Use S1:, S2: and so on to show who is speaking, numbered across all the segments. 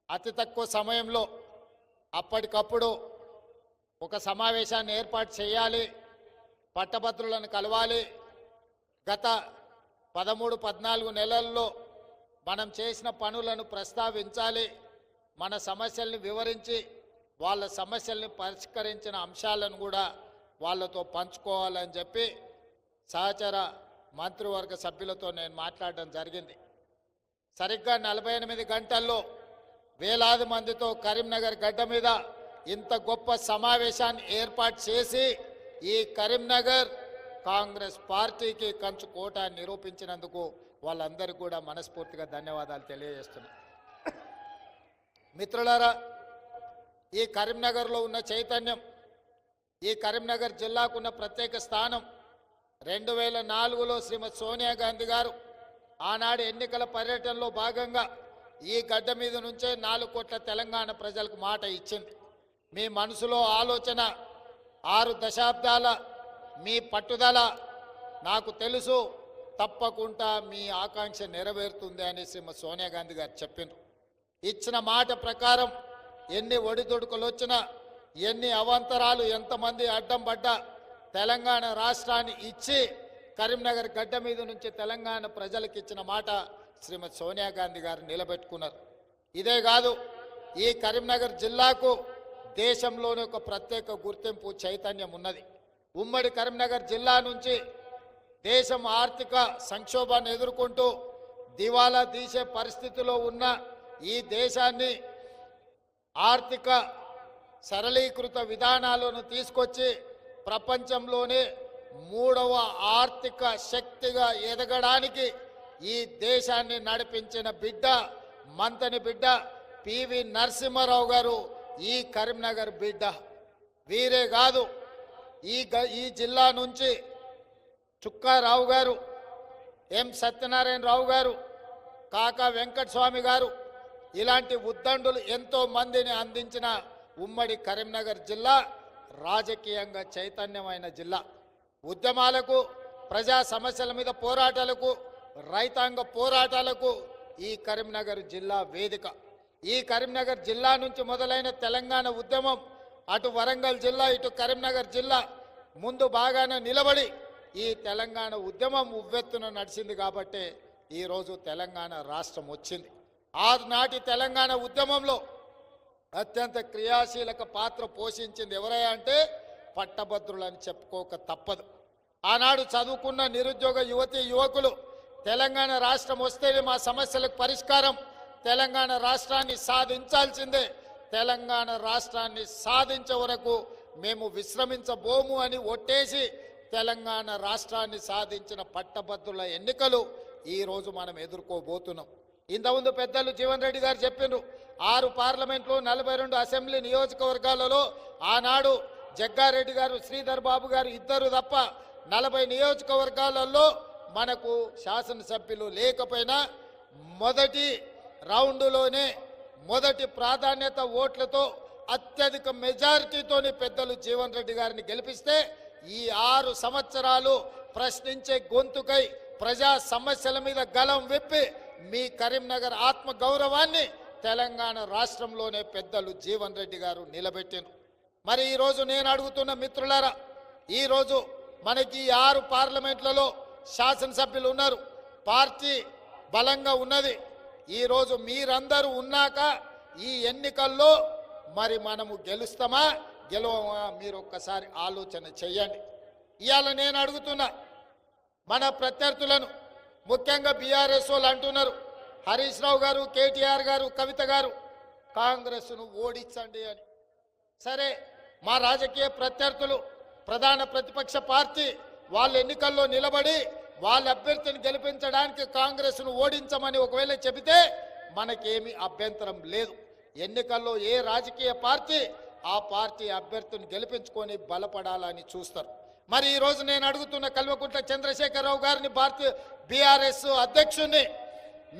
S1: అతి తక్కువ సమయంలో అప్పటికప్పుడు ఒక సమావేశాన్ని ఏర్పాటు చేయాలి, పట్టభద్రులను కలవాలి. గత 13-14 నెలల్లో మనం చేసిన పనులను ప్రస్తావించాలి, మన సమస్యల్ని వివరించి వాళ్ళ సమస్యల్ని పరిష్కరించిన అంశాలను కూడా వాళ్ళతో పంచుకోవాలని చెప్పి సహచర మంత్రివర్గ సభ్యులతో నేను మాట్లాడడం జరిగింది. సరిగ్గా 48 గంటల్లో వేలాది మందితో కరీంనగర్ గడ్డ మీద ఇంత గొప్ప సమావేశాన్ని ఏర్పాటు చేసి ఈ కరీంనగర్ కాంగ్రెస్ పార్టీకి కంచు కోట నిరూపించినందుకు వాళ్ళందరికీ కూడా మనస్ఫూర్తిగా ధన్యవాదాలు తెలియజేస్తున్నా. మిత్రులారా, ఈ కరీంనగర్లో ఉన్న చైతన్యం, ఈ కరీంనగర్ జిల్లాకున్న ప్రత్యేక స్థానం 2004లో శ్రీమతి సోనియా గాంధీ గారు ఆనాడు ఎన్నికల పర్యటనలో భాగంగా ఈ గడ్డ మీద నుంచే 4 కోట్ల తెలంగాణ ప్రజలకు మాట ఇచ్చింది. మీ మనసులో ఆలోచన, 6 దశాబ్దాల మీ పట్టుదల నాకు తెలుసు, తప్పకుండా మీ ఆకాంక్ష నెరవేరుతుంది అని శ్రీమతి సోనియా గాంధీ గారు చెప్పిండ్రు. ఇచ్చిన మాట ప్రకారం ఎన్ని ఒడిదుడుకులు వచ్చినా, ఎన్ని అవాంతరాలు, ఎంతమంది అడ్డం పడ్డా తెలంగాణ రాష్ట్రాన్ని ఇచ్చి కరీంనగర్ గడ్డ మీద నుంచి తెలంగాణ ప్రజలకు ఇచ్చిన మాట శ్రీమతి సోనియా గాంధీ గారు నిలబెట్టుకున్నారు. ఇదే కాదు, ఈ కరీంనగర్ జిల్లాకు దేశంలోనే ఒక ప్రత్యేక గుర్తింపు, చైతన్యం ఉన్నది. ఉమ్మడి కరీంనగర్ జిల్లా నుంచి దేశం ఆర్థిక సంక్షోభాన్ని ఎదుర్కొంటూ దివాలా తీసే పరిస్థితిలో ఉన్న ఈ దేశాన్ని ఆర్థిక సరళీకృత విధానాలను తీసుకొచ్చి ప్రపంచంలోనే 3వ ఆర్థిక శక్తిగా ఎదగడానికి ఈ దేశాన్ని నడిపించిన బిడ్డ, మంతని బిడ్డ పివి నరసింహారావు గారు ఈ కరీంనగర్ బిడ్డ. వీరే కాదు, ఈ జిల్లా నుంచి చుక్కారావు గారు, ఎం సత్యనారాయణరావు గారు, కాకా వెంకటస్వామి గారు, ఇలాంటి ఉద్దండులు ఎంతో మందిని అందించిన ఉమ్మడి కరీంనగర్ జిల్లా రాజకీయంగా చైతన్యమైన జిల్లా. ఉద్యమాలకు, ప్రజా సమస్యల మీద పోరాటాలకు, రైతాంగ పోరాటాలకు ఈ కరీంనగర్ జిల్లా వేదిక. ఈ కరీంనగర్ జిల్లా నుంచి మొదలైన తెలంగాణ ఉద్యమం అటు వరంగల్ జిల్లా, ఇటు కరీంనగర్ జిల్లా ముందు బాగానే నిలబడి ఈ తెలంగాణ ఉద్యమం ఉవ్వెత్తున నడిచింది కాబట్టి ఈరోజు తెలంగాణ రాష్ట్రం వచ్చింది. ఆనాటి తెలంగాణ ఉద్యమంలో అత్యంత క్రియాశీలక పాత్ర పోషించింది ఎవరయ్యా అంటే పట్టభద్రులని చెప్పుకోక తప్పదు. ఆనాడు చదువుకున్న నిరుద్యోగ యువతీ యువకులు తెలంగాణ రాష్ట్రం వస్తేనే మా సమస్యలకు పరిష్కారం, తెలంగాణ రాష్ట్రాన్ని సాధించాల్సిందే, తెలంగాణ రాష్ట్రాన్ని సాధించే వరకు మేము విశ్రమించబోము అని ఒట్టేసి తెలంగాణ రాష్ట్రాన్ని సాధించిన పట్టభద్రుల ఎన్నికలు ఈరోజు మనం ఎదుర్కోబోతున్నాం. ఇంతకుముందు పెద్దలు జీవన్ రెడ్డి గారు చెప్పిండ్రు, 6 పార్లమెంట్లు, 42 అసెంబ్లీ నియోజకవర్గాలలో ఆనాడు జగ్గారెడ్డి గారు, శ్రీధర్ బాబు గారు ఇద్దరు తప్ప 40 నియోజకవర్గాలలో మనకు శాసనసభ్యులు లేకపోయినా మొదటి రౌండ్లోనే మొదటి ప్రాధాన్యత ఓట్లతో అత్యధిక మెజారిటీతోని పెద్దలు జీవన్ రెడ్డి గారిని గెలిపిస్తే ఈ 6 సంవత్సరాలు ప్రశ్నించే గొంతుకై ప్రజా సమస్యల మీద గలం విప్పి మీ కరీంనగర్ ఆత్మ గౌరవాన్ని తెలంగాణ రాష్ట్రంలోనే పెద్దలు జీవన్ రెడ్డి గారు నిలబెట్టిండ్రు. మరి ఈరోజు నేను అడుగుతున్న మిత్రులారా, ఈరోజు మనకి 6 పార్లమెంట్లలో శాసనసభ్యులు ఉన్నారు, పార్టీ బలంగా ఉన్నది. ఈరోజు మీరందరూ ఉన్నాక ఈ ఎన్నికల్లో మరి మనము గెలుస్తామా గెలవమా మీరు ఒక్కసారి ఆలోచన చెయ్యండి. ఇవాళ నేను అడుగుతున్నా మన ప్రత్యర్థులను, ముఖ్యంగా బీఆర్ఎస్ వాళ్ళు అంటున్నారు, హరీష్ రావు గారు, కేటీఆర్ గారు, కవిత గారు కాంగ్రెస్ను ఓడించండి అని. సరే, మా రాజకీయ ప్రత్యర్థులు, ప్రధాన ప్రతిపక్ష పార్టీ వాళ్ళ ఎన్నికల్లో నిలబడి వాళ్ళ అభ్యర్థిని గెలిపించడానికి కాంగ్రెస్ను ఓడించమని ఒకవేళ చెబితే మనకేమీ అభ్యంతరం లేదు. ఎన్నికల్లో ఏ రాజకీయ పార్టీ ఆ పార్టీ అభ్యర్థిని గెలిపించుకొని బలపడాలని చూస్తారు. మరి ఈరోజు నేను అడుగుతున్న కల్వకుంట్ల చంద్రశేఖరరావు గారిని, బీఆర్ఎస్ అధ్యక్షుడిని,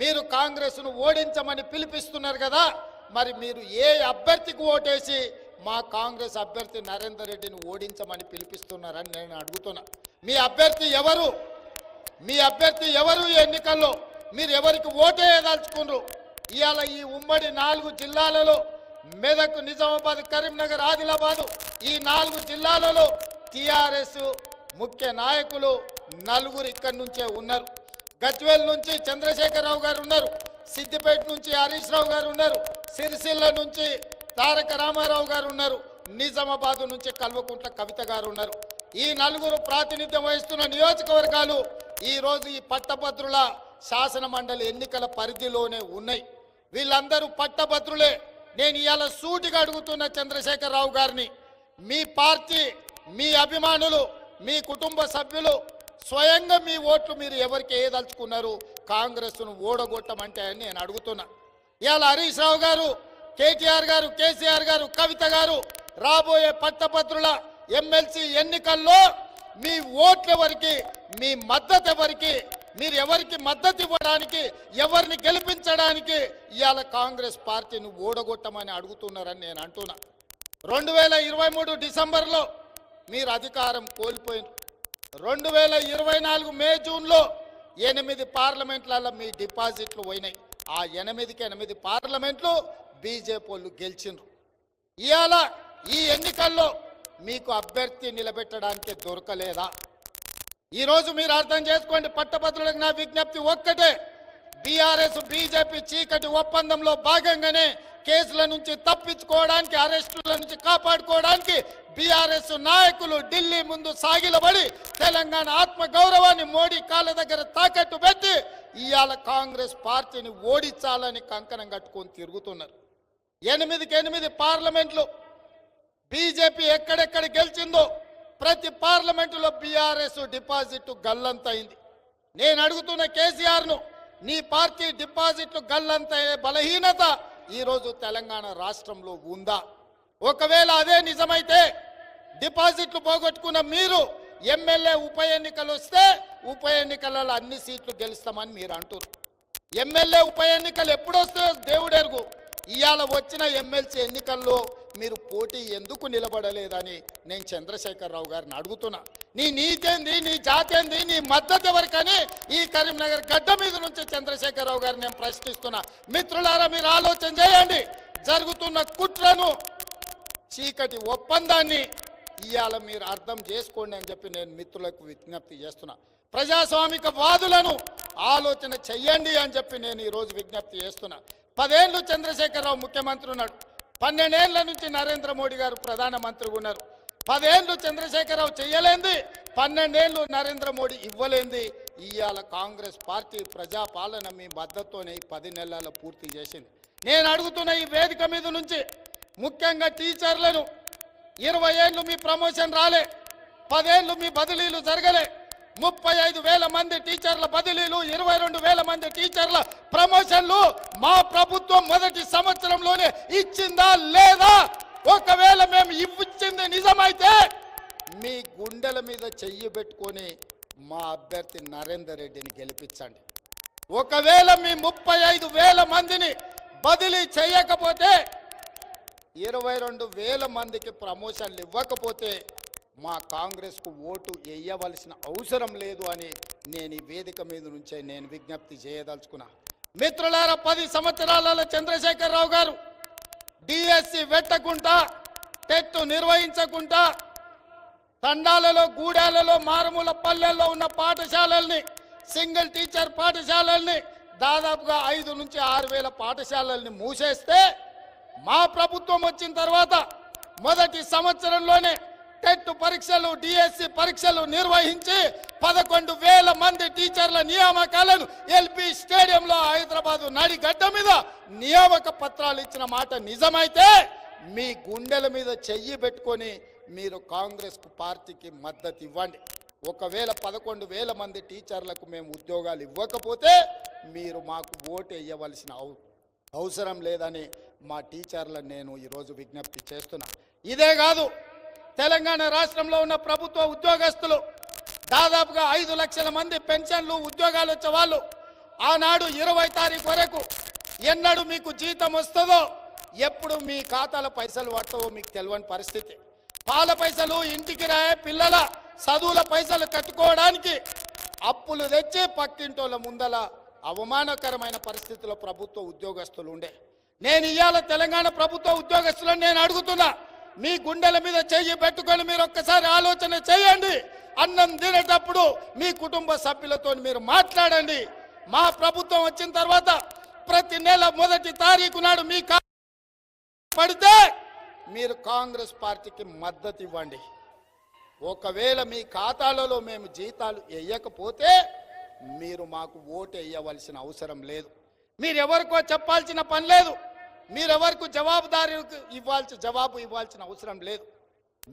S1: మీరు కాంగ్రెస్ను ఓడించమని పిలిపిస్తున్నారు కదా, మరి మీరు ఏ అభ్యర్థికి ఓటేసి మా కాంగ్రెస్ అభ్యర్థి నరేందర్ రెడ్డిని ఓడించమని పిలిపిస్తున్నారని నేను అడుగుతున్నా. మీ అభ్యర్థి ఎవరు? మీ అభ్యర్థి ఎవరు? ఈ ఎన్నికల్లో మీరు ఎవరికి ఓటేయదలుచుకున్నారు? ఇవాళ ఈ ఉమ్మడి 4 జిల్లాలలో మెదక్, నిజామాబాద్, కరీంనగర్, ఆదిలాబాద్ ఈ 4 జిల్లాలలో టిఆర్ఎస్ ముఖ్య నాయకులు 4 ఇక్కడి నుంచే ఉన్నారు. గజ్వేల్ నుంచి చంద్రశేఖరరావు గారు ఉన్నారు, సిద్దిపేట నుంచి హరీష్ రావు గారు ఉన్నారు, సిరిసిల్ల నుంచి తారక రామారావు గారు ఉన్నారు, నిజామాబాద్ నుంచి కల్వకుంట్ల కవిత గారు ఉన్నారు. ఈ 4 ప్రాతినిధ్యం వహిస్తున్న నియోజకవర్గాలు ఈ రోజు ఈ పట్టభద్రుల శాసన మండలి ఎన్నికల పరిధిలోనే ఉన్నాయి. వీళ్ళందరూ పట్టభద్రులే. నేను ఇవాళ సూటిగా అడుగుతున్న చంద్రశేఖరరావు గారిని, మీ పార్టీ, మీ అభిమానులు, మీ కుటుంబ సభ్యులు స్వయంగా మీ ఓట్లు మీరు ఎవరికి ఏదలుచుకున్నారు కాంగ్రెస్ను ఓడగొట్టమంటే అని నేను అడుగుతున్నా. ఇవాళ హరీష్ రావు గారు, కేటీఆర్ గారు, కేసీఆర్ గారు, కవిత గారు రాబోయే పట్టభద్రుల ఎమ్మెల్సీ ఎన్నికల్లో మీ ఓట్లు ఎవరికి, మీ మద్దతు ఎవరికి, మీరు ఎవరికి మద్దతు ఇవ్వడానికి, ఎవరిని గెలిపించడానికి ఇవాళ కాంగ్రెస్ పార్టీని ఓడగొట్టమని అడుగుతున్నారని నేను అంటున్నా. 2023 డిసెంబర్లో మీరు అధికారం కోల్పోయిన 2024 మే జూన్లో 8 పార్లమెంట్లలో మీ డిపాజిట్లు పోయినాయి. ఆ 8 పార్లమెంట్లు బీజేపీ వాళ్ళు గెలిచిండ్రు. ఇవాళ ఈ ఎన్నికల్లో మీకు అభ్యర్థి నిలబెట్టడానికి దొరకలేదా? ఈరోజు మీరు అర్థం చేసుకోండి. పట్టభద్రులకు నా విజ్ఞప్తి ఒక్కటే, బీఆర్ఎస్ బీజేపీ చీకటి ఒప్పందంలో భాగంగానే కేసుల నుంచి తప్పించుకోవడానికి, అరెస్టుల నుంచి కాపాడుకోవడానికి బీఆర్ఎస్ నాయకులు ఢిల్లీ ముందు సాగిలబడి తెలంగాణ ఆత్మ గౌరవాన్ని మోడీ కాళ్ళ దగ్గర తాకట్టు పెట్టి ఇవాళ కాంగ్రెస్ పార్టీని ఓడించాలని కంకణం కట్టుకొని తిరుగుతున్నారు. 8 పార్లమెంట్లు బీజేపీ ఎక్కడెక్కడ గెలిచిందో ప్రతి పార్లమెంటులో బీఆర్ఎస్ డిపాజిట్ గల్లంతైంది. నేను అడుగుతున్న కేసీఆర్ను, నీ పార్టీ డిపాజిట్లు గల్లంతయ్యే బలహీనత ఈరోజు తెలంగాణ రాష్ట్రంలో ఉందా? ఒకవేళ అదే నిజమైతే డిపాజిట్లు పోగొట్టుకున్న మీరు ఎమ్మెల్యే ఉప ఎన్నికలు వస్తే ఉప ఎన్నికలలో అన్ని సీట్లు గెలుస్తామని మీరు అంటారు. ఎమ్మెల్యే ఉప ఎన్నికలు ఎప్పుడు వస్తాయో దేవుడెరుగు. ఇవాళ వచ్చిన ఎమ్మెల్సీ ఎన్నికల్లో మీరు పోటీ ఎందుకు నిలబడలేదని నేను చంద్రశేఖరరావు గారిని అడుగుతున్నా. నీ నీతేంది, నీ జాతేంది, నీ మద్దతు ఎవరికని ఈ కరీంనగర్ గడ్డ మీద నుంచి చంద్రశేఖరరావు గారిని నేను ప్రశ్నిస్తున్నా. మిత్రులారా, మీరు ఆలోచన చేయండి. జరుగుతున్న కుట్రను, చీకటి ఒప్పందాన్ని ఇవాళ మీరు అర్థం చేసుకోండి అని చెప్పి నేను మిత్రులకు విజ్ఞప్తి చేస్తున్నా. ప్రజాస్వామిక వాదులను ఆలోచన చెయ్యండి అని చెప్పి నేను ఈరోజు విజ్ఞప్తి చేస్తున్నా. 10 ఏళ్ళు చంద్రశేఖరరావు ముఖ్యమంత్రి ఉన్నాడు, 12 ఏళ్ల నుంచి నరేంద్ర మోడీ గారు ప్రధానమంత్రిగా ఉన్నారు. 10 ఏళ్ళు చంద్రశేఖరరావు చెయ్యలేంది, 12 ఏళ్ళు నరేంద్ర మోడీ ఇవ్వలేంది. ఇవాళ కాంగ్రెస్ పార్టీ ప్రజాపాలన మీ మద్దతుతోనే 10 నెలల్లో పూర్తి చేసింది. నేను అడుగుతున్న ఈ వేదిక మీద నుంచి ముఖ్యంగా టీచర్లను, 20 ఏళ్ళు మీ ప్రమోషన్ రాలే, 10 ఏళ్ళు మీ బదిలీలు జరగలే, 35,000 మంది టీచర్ల బదిలీలు, 22,000 మంది టీచర్ల ప్రమోషన్లు మా ప్రభుత్వం మొదటి సంవత్సరంలోనే ఇచ్చిందా లేదా? ఒకవేళ మేము ఇచ్చింది నిజమైతే మీ గుండెల మీద చెయ్యి పెట్టుకొని మా అభ్యర్థి నరేందర్ రెడ్డిని గెలిపించండి. ఒకవేళ మీ 35,000 మందిని బదిలీ చేయకపోతే, 22,000 మందికి ప్రమోషన్లు ఇవ్వకపోతే మా కాంగ్రెస్కు ఓటు వేయవలసిన అవసరం లేదు అని నేను ఈ వేదిక మీద నుంచే నేను విజ్ఞప్తి చేయదలుచుకున్నా. మిత్రులారా, 10 సంవత్సరాలలో చంద్రశేఖరరావు గారు డిఎస్సి పెట్టకుండా, టెట్ నిర్వహించకుండా, తండాలలో, గూడాలలో, మారుమూల పల్లెల్లో ఉన్న పాఠశాలల్ని, సింగిల్ టీచర్ పాఠశాలల్ని దాదాపుగా 5 నుంచి 6,000 పాఠశాలల్ని మూసేస్తే, మా ప్రభుత్వం వచ్చిన తర్వాత మొదటి సంవత్సరంలోనే టెట్ పరీక్షలు, డిఎస్సి పరీక్షలు నిర్వహించి 11,000 మంది టీచర్ల నియామకాలను ఎల్పి స్టేడియంలో హైదరాబాద్ నడిగడ్డ మీద నియామక పత్రాలు ఇచ్చిన మాట నిజమైతే మీ గుండెల మీద చెయ్యి పెట్టుకొని మీరు కాంగ్రెస్ పార్టీకి మద్దతు ఇవ్వండి. ఒకవేళ 11,000 మంది టీచర్లకు మేము ఉద్యోగాలు ఇవ్వకపోతే మీరు మాకు ఓటు వేయవలసిన అవసరం లేదని మా టీచర్లను నేను ఈరోజు విజ్ఞప్తి చేస్తున్నా. ఇదే కాదు, తెలంగాణ రాష్ట్రంలో ఉన్న ప్రభుత్వ ఉద్యోగస్తులు దాదాపుగా 5 లక్షల మంది పెన్షన్లు, ఉద్యోగాలు వచ్చే వాళ్ళు ఆనాడు 20 తారీఖు వరకు ఎన్నడూ మీకు జీతం వస్తుందో, ఎప్పుడు మీ ఖాతాల పైసలు పడతావో మీకు తెలియని పరిస్థితి. పాల పైసలు, ఇంటికి రాయే పిల్లల చదువుల పైసలు కట్టుకోవడానికి అప్పులు తెచ్చి పక్కింటోళ్ళ ముందల అవమానకరమైన పరిస్థితిలో ప్రభుత్వ ఉద్యోగస్తులు ఉండే. నేను ఇవాళ తెలంగాణ ప్రభుత్వ ఉద్యోగస్తులను నేను అడుగుతున్నా, మీ గుండెల మీద చెయ్యి పెట్టుకొని మీరు ఒక్కసారి ఆలోచన చేయండి. అన్నం తినేటప్పుడు మీ కుటుంబ సభ్యులతో మీరు మాట్లాడండి. మా ప్రభుత్వం వచ్చిన తర్వాత ప్రతి నెల 1వ తారీఖు నాడు మీ పడితే మీరు కాంగ్రెస్ పార్టీకి మద్దతు ఇవ్వండి. ఒకవేళ మీ ఖాతాలలో మేము జీతాలు వేయకపోతే మీరు మాకు ఓటు వేయవలసిన అవసరం లేదు. మీరెవరికో చెప్పాల్సిన పని లేదు. మీరెవరికి జవాబు ఇవ్వాల్సిన అవసరం లేదు.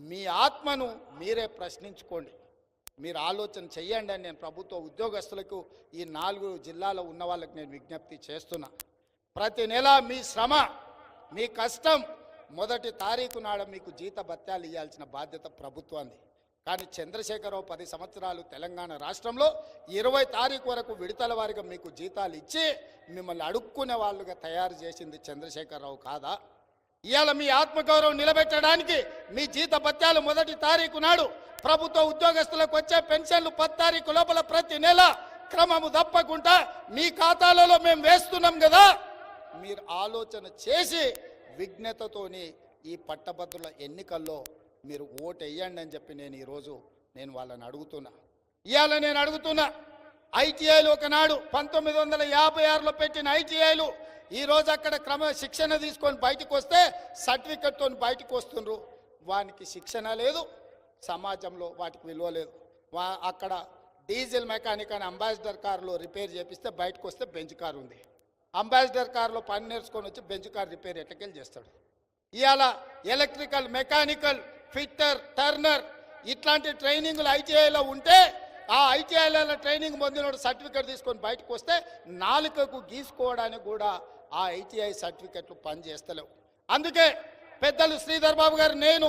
S1: మీ ఆత్మను మీరే ప్రశ్నించుకోండి. మీరు ఆలోచన చెయ్యండి అని నేను ప్రభుత్వ ఉద్యోగస్తులకు, ఈ 4 జిల్లాలో ఉన్న వాళ్ళకి నేను విజ్ఞప్తి చేస్తున్నా. ప్రతి నెల మీ శ్రమ, మీ కష్టం 1వ తారీఖు నాడు మీకు జీత భత్యాలు ఇవ్వాల్సిన బాధ్యత ప్రభుత్వాన్ని. కానీ చంద్రశేఖరరావు 10 సంవత్సరాలు తెలంగాణ రాష్ట్రంలో 20వ తారీఖు వరకు విడతల వారిగా మీకు జీతాలు ఇచ్చి మిమ్మల్ని అడుక్కునే వాళ్ళుగా తయారు చేసింది చంద్రశేఖరరావు కాదా? ఇవాళ మీ ఆత్మగౌరవం నిలబెట్టడానికి మీ జీత భత్యాలు 1వ తారీఖు నాడు, ప్రభుత్వ ఉద్యోగస్తులకు వచ్చే పెన్షన్లు 10వ తారీఖు లోపల ప్రతి నెల క్రమము తప్పకుండా మీ ఖాతాలలో మేము వేస్తున్నాం కదా. మీరు ఆలోచన చేసి విజ్ఞతతోని ఈ పట్టభద్రుల ఎన్నికల్లో మీరు ఓటు వేయండి అని చెప్పి నేను వాళ్ళని అడుగుతున్నా. ఇవాళ నేను అడుగుతున్నా, ఐటీఐలు ఒకనాడు 1956లో పెట్టిన ఐటీఐలు ఈరోజు అక్కడ శిక్షణ తీసుకొని బయటకు వస్తే సర్టిఫికెట్తో బయటకు వస్తుండ్రు. వానికి శిక్షణ లేదు, సమాజంలో వాటికి విలువ లేదు. అక్కడ డీజిల్ మెకానిక్ అని అంబాసిడర్ కారులో రిపేర్ చేపిస్తే బయటకు వస్తే బెంచ్ కారు ఉంది. అంబాసిడర్ కారులో పని నేర్చుకొని వచ్చి బెంచ్ కార్ రిపేర్ ఎట్లకెళ్ళి చేస్తాడు? ఇవాళ ఎలక్ట్రికల్, మెకానికల్, ఫిట్టర్, టర్నర్ ఇట్లాంటి ట్రైనింగ్లు ఐటీఐలో ఉంటే ఆ ఐటీఐలలో ట్రైనింగ్ పొందినోడు సర్టిఫికెట్ తీసుకొని బయటకు వస్తే నాలుకకు గీసుకోవడానికి కూడా ఆ ఐటీఐ సర్టిఫికెట్లు పనిచేస్తలేవు. అందుకే పెద్దలు శ్రీధర్ బాబు గారు, నేను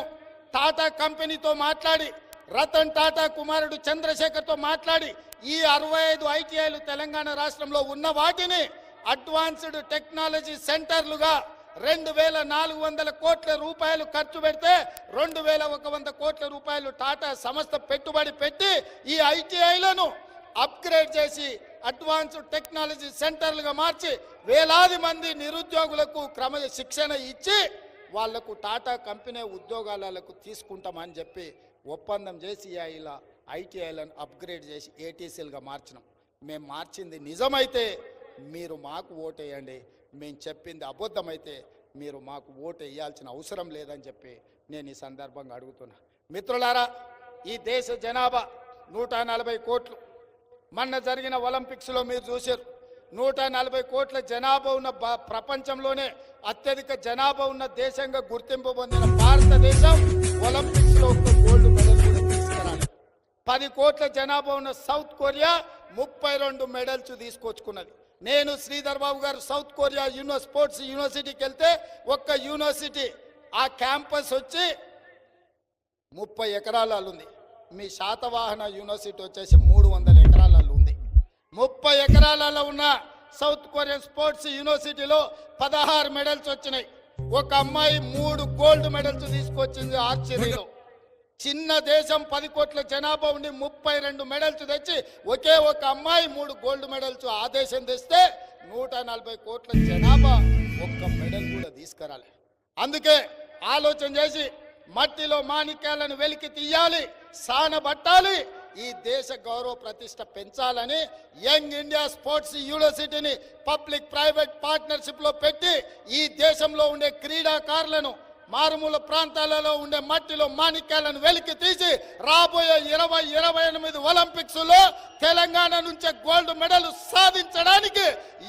S1: టాటా కంపెనీతో మాట్లాడి, రతన్ టాటా కుమారుడు చంద్రశేఖర్తో మాట్లాడి ఈ 65 ఐటీఐలు తెలంగాణ రాష్ట్రంలో ఉన్న వాటిని అడ్వాన్స్డ్ టెక్నాలజీ సెంటర్లుగా 2400 కోట్ల రూపాయలు ఖర్చు పెడితే 2100 కోట్ల రూపాయలు టాటా సంస్థ పెట్టుబడి పెట్టి ఈ ఐటీఐలను అప్గ్రేడ్ చేసి అడ్వాన్స్డ్ టెక్నాలజీ సెంటర్లుగా మార్చి వేలాది మంది నిరుద్యోగులకు శిక్షణ ఇచ్చి వాళ్లకు టాటా కంపెనీ ఉద్యోగాలకు తీసుకుంటామని చెప్పి ఒప్పందం చేసి ఇలా ఐటీఐలను అప్గ్రేడ్ చేసి ఏటీసీలుగా మార్చినాం. మేము మార్చింది నిజమైతే మీరు మాకు ఓటు వేయండి, మేము చెప్పింది అబద్ధమైతే మీరు మాకు ఓటు వేయాల్సిన అవసరం లేదని చెప్పి నేను ఈ సందర్భంగా అడుగుతున్నా. మిత్రులారా, ఈ దేశ జనాభా 140 కోట్లు. మొన్న జరిగిన ఒలింపిక్స్లో మీరు చూశారు, 140 కోట్ల జనాభా ఉన్న ప్రపంచంలోనే అత్యధిక జనాభా ఉన్న దేశంగా గుర్తింపు పొందిన భారతదేశం ఒలింపిక్స్లో ఒక గోల్డ్ మెడల్ కూడా తీసుకురాలి. 10 కోట్ల జనాభా ఉన్న సౌత్ కొరియా 32 మెడల్స్ తీసుకొచ్చుకున్నది. నేను శ్రీధర్ బాబు గారు సౌత్ కొరియా స్పోర్ట్స్ యూనివర్సిటీకి వెళ్తే ఒక్క యూనివర్సిటీ ఆ క్యాంపస్ వచ్చి 30 ఎకరాలలో ఉంది. మీ శాతవాహన యూనివర్సిటీ వచ్చేసి 300 ఎకరాలలో ఉంది. 30 ఎకరాలలో ఉన్న సౌత్ కొరియన్ స్పోర్ట్స్ యూనివర్సిటీలో 16 మెడల్స్ వచ్చినాయి. ఒక అమ్మాయి 3 గోల్డ్ మెడల్స్ తీసుకొచ్చింది ఆర్చరీలో. చిన్న దేశం 10 కోట్ల జనాభా ఉండి 32 మెడల్స్ తెచ్చి ఒకే ఒక అమ్మాయి 3 గోల్డ్ మెడల్స్ ఆ దేశం తెస్తే 140 కోట్ల జనాభా ఒక్క మెడల్ కూడా తీసుకురాలి. అందుకే ఆలోచన చేసి మట్టిలో మాణిక్యాలను వెలికి తీయాలి, సానబట్టాలి, ఈ దేశ గౌరవ ప్రతిష్ట పెంచాలని యంగ్ ఇండియా స్పోర్ట్స్ యూనివర్సిటీని పబ్లిక్ ప్రైవేట్ పార్ట్నర్షిప్ లో పెట్టి ఈ దేశంలో ఉండే క్రీడాకారులను, మారుమూల ప్రాంతాలలో ఉండే మట్టిలో మాణిక్యాలను వెలికి తీసి రాబోయే 2028 ఒలింపిక్స్ లో తెలంగాణ నుంచే గోల్డ్ మెడల్ సాధించడానికి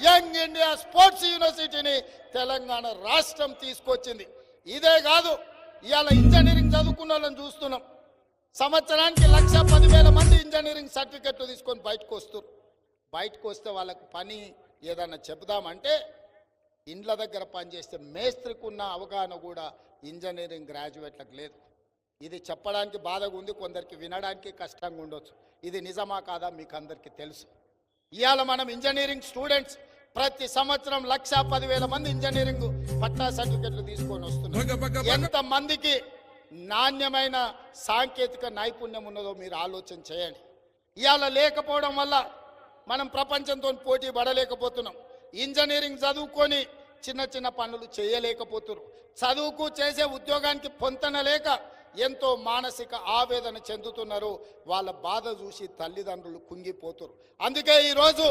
S1: యంగ్ ఇండియా స్పోర్ట్స్ యూనివర్సిటీని తెలంగాణ రాష్ట్రం తీసుకొచ్చింది. ఇదే కాదు, ఇవాళ ఇంజనీరింగ్ చదువుకున్న వాళ్ళని చూస్తున్నాం. సంవత్సరానికి 1,10,000 మంది ఇంజనీరింగ్ సర్టిఫికెట్లు తీసుకొని బయటకు వస్తే వాళ్ళకు పని ఏదన్నా చెబుదామంటే ఇండ్ల దగ్గర పనిచేస్తే మేస్త్రికి ఉన్న అవగాహన కూడా ఇంజనీరింగ్ గ్రాడ్యుయేట్లకు లేదు. ఇది చెప్పడానికి బాధగా ఉంది, కొందరికి వినడానికి కష్టంగా ఉండొచ్చు. ఇది నిజమా కాదా మీకు అందరికీ తెలుసు. ఇవాళ మనం ఇంజనీరింగ్ స్టూడెంట్స్ ప్రతి సంవత్సరం 1,10,000 మంది ఇంజనీరింగ్ పట్టా సర్టిఫికెట్లు తీసుకొని వస్తున్నారు. ఎంతమందికి నాణ్యమైన సాంకేతిక నైపుణ్యం ఉన్నదో మీరు ఆలోచన చేయండి. ఇవాళ లేకపోవడం వల్ల మనం ప్రపంచంతో పోటీ పడలేకపోతున్నాం. ఇంజనీరింగ్ చదువుకొని చిన్న చిన్న పనులు చేయలేకపోతున్నారు. చదువుకు చేసే ఉద్యోగానికి పొంతన లేక ఎంతో మానసిక ఆవేదన చెందుతున్నారు. వాళ్ళ బాధ చూసి తల్లిదండ్రులు కుంగిపోతున్నారు. అందుకే ఈరోజు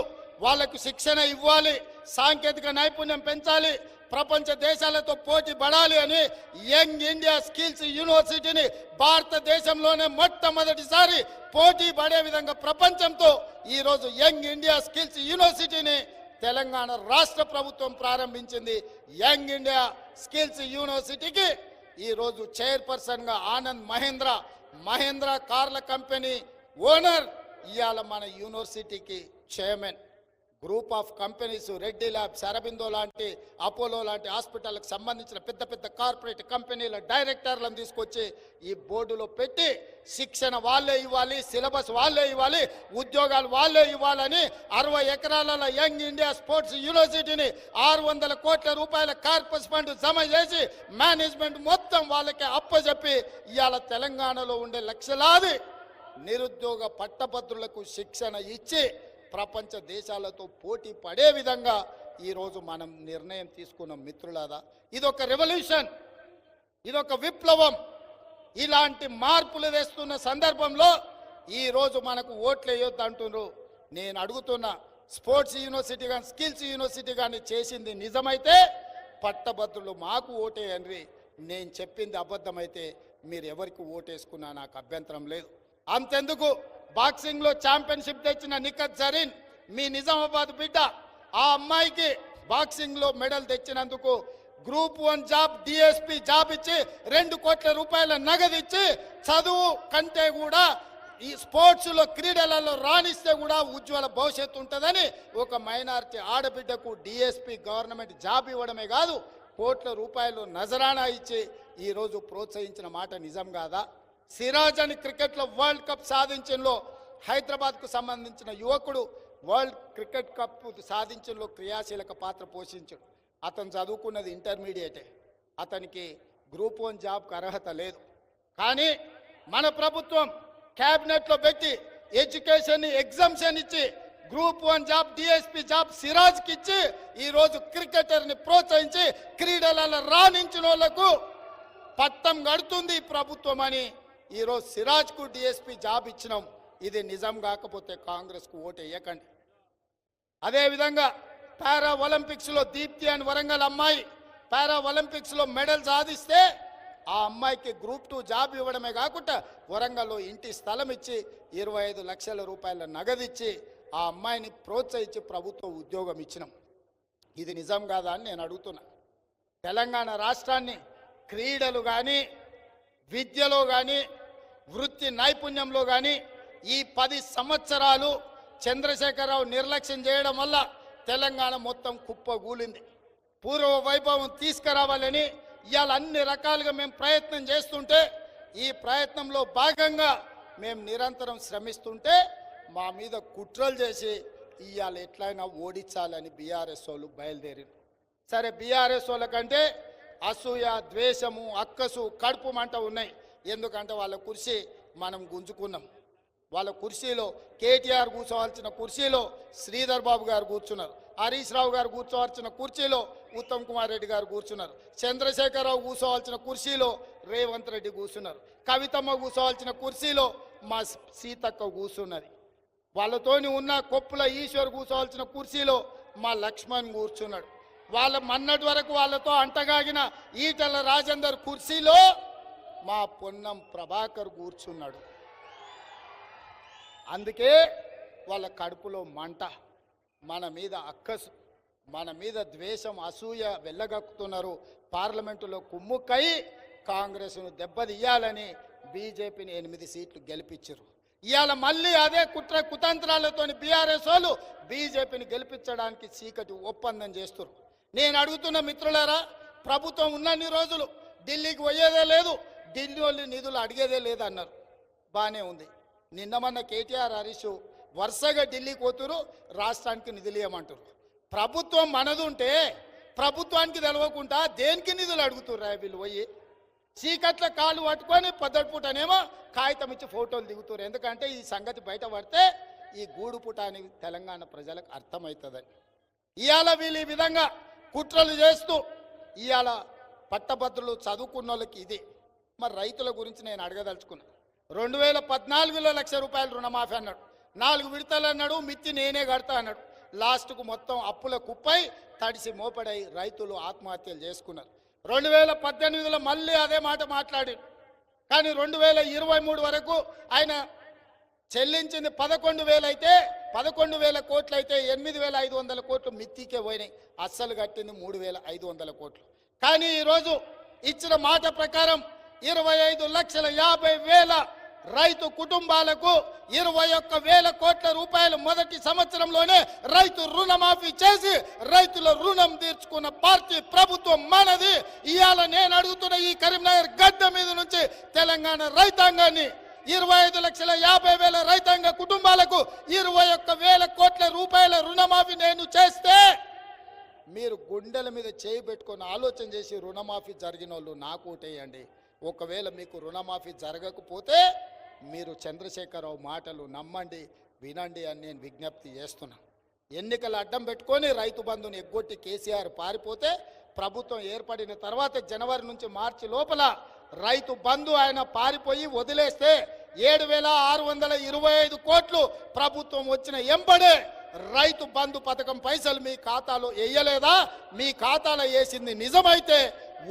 S1: వాళ్ళకు శిక్షణ ఇవ్వాలి, సాంకేతిక నైపుణ్యం పెంచాలి, ప్రపంచ దేశాలతో పోటీ పడాలి అని యంగ్ ఇండియా స్కిల్స్ యూనివర్సిటీని భారతదేశంలోనే మొట్టమొదటిసారి పోటీ పడే విధంగా ప్రపంచంతో ఈరోజు యంగ్ ఇండియా స్కిల్స్ యూనివర్సిటీని తెలంగాణ రాష్ట్ర ప్రభుత్వం ప్రారంభించింది. యంగ్ ఇండియా స్కిల్స్ యూనివర్సిటీకి ఈరోజు చైర్పర్సన్ గా ఆనంద్ మహేంద్ర కార్ల కంపెనీ ఓనర్, ఇవాళ మన యూనివర్సిటీకి chairman. Group of companies, Reddy labs, Aurobindo లాంటి, అపోలో లాంటి హాస్పిటల్కి సంబంధించిన పెద్ద పెద్ద కార్పొరేట్ కంపెనీల డైరెక్టర్లను తీసుకొచ్చి ఈ బోర్డులో పెట్టి శిక్షణ వాళ్ళే ఇవ్వాలి, సిలబస్ వాళ్ళే ఇవ్వాలి, ఉద్యోగాలు వాళ్ళే ఇవ్వాలని 60 ఎకరాల యంగ్ ఇండియా స్పోర్ట్స్ యూనివర్సిటీని 600 కోట్ల రూపాయల కార్పస్ ఫండ్ జమ చేసి మేనేజ్మెంట్ మొత్తం వాళ్ళకి అప్పచెప్పి ఇవాళ తెలంగాణలో ఉండే లక్షలాది నిరుద్యోగ పట్టభద్రులకు శిక్షణ ఇచ్చి ప్రపంచ దేశాలతో పోటీ పడే విధంగా ఈరోజు మనం నిర్ణయం తీసుకున్నాం. మిత్రులారా, ఇదొక రెవల్యూషన్, ఇదొక విప్లవం. ఇలాంటి మార్పులు తెస్తున్న సందర్భంలో ఈరోజు మనకు ఓట్లు వేయొద్దు అంటున్నారు. నేను అడుగుతున్నా, స్పోర్ట్స్ యూనివర్సిటీ కానీ స్కిల్స్ యూనివర్సిటీ కానీ చేసింది నిజమైతే పట్టభద్రులు మాకు ఓటేయండి. నేను చెప్పింది అబద్ధమైతే మీరు ఎవరికి ఓటేసుకున్నా నాకు అభ్యంతరం లేదు. అంతెందుకు, బాక్సింగ్లో ఛాంపియన్షిప్ తెచ్చిన నిఖత్ జరీన్, మీ నిజామాబాద్ బిడ్డ, ఆ అమ్మాయికి బాక్సింగ్లో మెడల్ తెచ్చినందుకు గ్రూప్ 1 జాబ్ డిఎస్పీ జాబ్ ఇచ్చి 2 కోట్ల రూపాయల నగదు ఇచ్చి, చదువు కంటే కూడా ఈ స్పోర్ట్స్లో క్రీడలలో రాణిస్తే కూడా ఉజ్వల భవిష్యత్తు ఉంటుందని ఒక మైనారిటీ ఆడబిడ్డకు డిఎస్పీ గవర్నమెంట్ జాబ్ ఇవ్వడమే కాదు, కోట్ల రూపాయలు నజరానా ఇచ్చి ఈరోజు ప్రోత్సహించిన మాట నిజం కాదా? సిరాజ్ అని క్రికెట్లో వరల్డ్ కప్ సాధించడంలో, హైదరాబాద్కు సంబంధించిన యువకుడు వరల్డ్ క్రికెట్ కప్ సాధించడంలో క్రియాశీలక పాత్ర పోషించాడు. అతను చదువుకున్నది ఇంటర్మీడియటే, అతనికి గ్రూప్ 1 జాబ్కి అర్హత లేదు. కానీ మన ప్రభుత్వం క్యాబినెట్లో పెట్టి ఎడ్యుకేషన్ ఎగ్జామ్షన్ ఇచ్చి గ్రూప్ 1 జాబ్ డిఎస్పీ జాబ్ సిరాజ్కి ఇచ్చి ఈరోజు క్రికెటర్ని ప్రోత్సహించి క్రీడలలో రాణించిన వాళ్లకు పట్టం గడుతుంది ప్రభుత్వం అని ఈరోజు సిరాజ్కు డిఎస్పీ జాబ్ ఇచ్చినాం. ఇది నిజం కాకపోతే కాంగ్రెస్కు ఓటు వేయకండి. అదేవిధంగా పారా ఒలింపిక్స్లో దీప్తి అని వరంగల్ అమ్మాయి పారా ఒలింపిక్స్లో మెడల్ సాధిస్తే ఆ అమ్మాయికి గ్రూప్ 2 జాబ్ ఇవ్వడమే కాకుండా వరంగల్లో ఇంటి స్థలం ఇచ్చి 25 లక్షల రూపాయల నగదు ఇచ్చి ఆ అమ్మాయిని ప్రోత్సహించి ప్రభుత్వ ఉద్యోగం ఇచ్చినాం. ఇది నిజం కాదా అని నేను అడుగుతున్నా. తెలంగాణ రాష్ట్రాన్ని క్రీడలు కానీ, విద్యలో కానీ, వృత్తి నైపుణ్యంలో కానీ ఈ 10 సంవత్సరాలు చంద్రశేఖరరావు నిర్లక్ష్యం చేయడం వల్ల తెలంగాణ మొత్తం కుప్పగూలింది. పూర్వ వైభవం తీసుకురావాలని ఇవాళ అన్ని రకాలుగా మేము ప్రయత్నం చేస్తుంటే, ఈ ప్రయత్నంలో భాగంగా మేము నిరంతరం శ్రమిస్తుంటే మా మీద కుట్రలు చేసి ఇవాళ ఎట్లయినా ఓడించాలని బీఆర్ఎస్ వాళ్ళు బయలుదేరారు. సరే, బీఆర్ఎస్ వాళ్ళ కంటే అసూయ, ద్వేషము, అక్కసు, కడుపు మంట ఉన్నాయి. ఎందుకంటే వాళ్ళ కుర్చీ మనం గుంజుకున్నాం. వాళ్ళ కుర్చీలో కేటీఆర్ కూర్చోవాల్సిన కుర్చీలో శ్రీధర్ బాబు గారు కూర్చున్నారు, హరీష్ రావు గారు కూర్చోవాల్సిన కుర్చీలో ఉత్తమ్ కుమార్ రెడ్డి గారు కూర్చున్నారు, చంద్రశేఖరరావు కూర్చోవాల్సిన కుర్చీలో రేవంత్ రెడ్డి కూర్చున్నారు, కవితమ్మ కూర్చోవాల్సిన కుర్చీలో మా సీతక్క కూర్చున్నది, వాళ్ళతోని ఉన్న కొప్పుల ఈశ్వర్ కూర్చోవాల్సిన కుర్చీలో మా లక్ష్మణ్ కూర్చున్నాడు, వాళ్ళ మన్నటి వరకు వాళ్ళతో అంటగాగిన ఈటల రాజేందర్ కుర్చీలో మా పొన్నం ప్రభాకర్ కూర్చున్నాడు. అందుకే వాళ్ళ కడుపులో మంట, మన మీద అక్కసు, మన మీద ద్వేషం, అసూయ వెళ్ళగక్కుతున్నారు. పార్లమెంటులో కుమ్ముక్కై కాంగ్రెస్ను దెబ్బతీయాలని బీజేపీని 8 సీట్లు గెలిపించారు. ఇవాళ మళ్ళీ అదే కుట్ర కుతంత్రాలతో బీఆర్ఎస్ వాళ్ళు బీజేపీని గెలిపించడానికి చీకటి ఒప్పందం చేస్తారు. నేను అడుగుతున్న మిత్రులారా, ప్రభుత్వం ఉన్నన్ని రోజులు ఢిల్లీకి పోయేదే లేదు, ఢిల్లీ వాళ్ళు నిధులు అడిగేదే లేదు అన్నారు. బాగానే ఉంది. నిన్న మొన్న కేటీఆర్, హరీష్ వరుసగా ఢిల్లీకి పోతురు, రాష్ట్రానికి నిధులు ఇవ్వమంటారు. ప్రభుత్వం మనదుంటే ప్రభుత్వానికి తెలవకుండా దేనికి నిధులు అడుగుతుర్రా వీళ్ళు? పోయి చీకట్ల కాళ్ళు పట్టుకొని పొద్దుటిపూటనేమో కాగితం ఇచ్చి ఫోటోలు దిగుతారు. ఎందుకంటే ఈ సంగతి బయట పడితే ఈ గూడు పుటాని తెలంగాణ ప్రజలకు అర్థమవుతుందని ఇవాళ వీళ్ళు ఈ విధంగా కుట్రలు చేస్తూ ఇవాళ పట్టభద్రులు చదువుకున్న వాళ్ళకి ఇది. మరి రైతుల గురించి నేను అడగదలుచుకున్నా. 2014లో ₹1,00,000 రుణమాఫీ అన్నాడు, 4 విడతలు అన్నాడు, మిత్తి నేనే కడతా అన్నాడు. లాస్ట్కు మొత్తం అప్పుల కుప్పై తడిసి మోపడై రైతులు ఆత్మహత్యలు చేసుకున్నారు. 2018లో మళ్ళీ అదే మాట మాట్లాడి, కానీ 2023 వరకు ఆయన చెల్లించింది 11,000 అయితే 11,000 కోట్లు అయితే 8,500 కోట్లు మిత్తికే పోయినాయి. అస్సలు కట్టింది 3,500 కోట్లు. కానీ ఈరోజు ఇచ్చిన మాట ప్రకారం 25,50,000 రైతు కుటుంబాలకు 21,000 కోట్ల రూపాయలు మొదటి సంవత్సరంలోనే రైతు రుణమాఫీ చేసి రైతుల రుణం తీర్చుకున్న పార్టీ ప్రభుత్వం మనది. ఇవాళ నేను అడుగుతున్న ఈ కరీంనగర్ గడ్డ మీద నుంచి తెలంగాణ రైతాంగాన్ని 25,50,000 రైతాంగ కుటుంబాలకు 21,000 కోట్ల రూపాయల రుణమాఫీ నేను చేస్తే మీరు గుండెల మీద చేయి పెట్టుకొని ఆలోచన చేసి రుణమాఫీ జరిగిన వాళ్ళు నాకు ఓటేయండి. ఒకవేళ మీకు రుణమాఫీ జరగకపోతే మీరు చంద్రశేఖరరావు మాటలు నమ్మండి, వినండి అని నేను విజ్ఞప్తి చేస్తున్నా. ఎన్నికలు అడ్డం పెట్టుకొని రైతు బంధుని ఎగ్గొట్టి కేసీఆర్ పారిపోతే ప్రభుత్వం ఏర్పడిన తర్వాత జనవరి నుంచి మార్చి లోపల రైతు బంధు ఆయన పారిపోయి వదిలేస్తే 7,625 కోట్లు ప్రభుత్వం వచ్చిన ఎంబడే రైతు బంధు పథకం పైసలు మీ ఖాతాలో వేయలేదా? మీ ఖాతాలో వేసింది నిజమైతే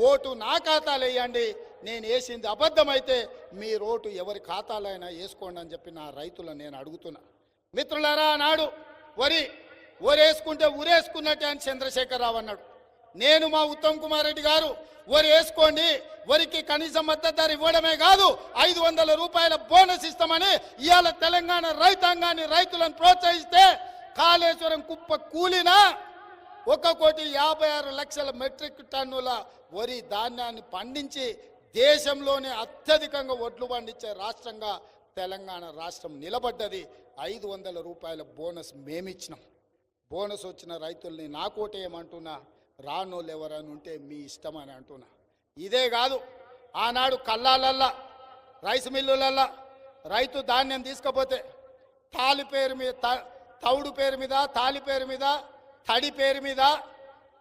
S1: ఓటు నా ఖాతాలో వేయండి, నేను వేసింది అబద్ధమైతే మీ ఓటు ఎవరి ఖాతాలో అయినా వేసుకోండి అని చెప్పి నా రైతులను నేను అడుగుతున్నా. మిత్రులారా, నాడు ఒరేసుకుంటే ఉరేసుకున్నట్టే అని చంద్రశేఖరరావు అన్నాడు. నేను మా ఉత్తమ్ కుమార్ రెడ్డి గారు వరి వేసుకోండి, వరికి కనీస మద్దతు ధర ఇవ్వడమే కాదు 500 రూపాయల బోనస్ ఇస్తామని ఇవాళ తెలంగాణ రైతాంగాన్ని రైతులను ప్రోత్సహిస్తే కాళేశ్వరం కుప్ప కూలినా 1,56,00,000 మెట్రిక్ టన్నుల వరి ధాన్యాన్ని పండించి దేశంలోనే అత్యధికంగా ఒడ్లు పండించే రాష్ట్రంగా తెలంగాణ రాష్ట్రం నిలబడ్డది. 500 రూపాయల బోనస్ మేమిచ్చినాం. బోనస్ వచ్చిన రైతుల్ని నాకోటేయమంటున్నా, రానోళ్ళు ఎవరని ఉంటే మీ ఇష్టం అని అంటున్నా. ఇదే కాదు, ఆనాడు కల్లాలల్లా రైస్ మిల్లులల్లా రైతు ధాన్యం తీసుకపోతే తాలి పేరు మీద, తౌడు పేరు మీద, తాలి పేరు మీద, తడి పేరు మీద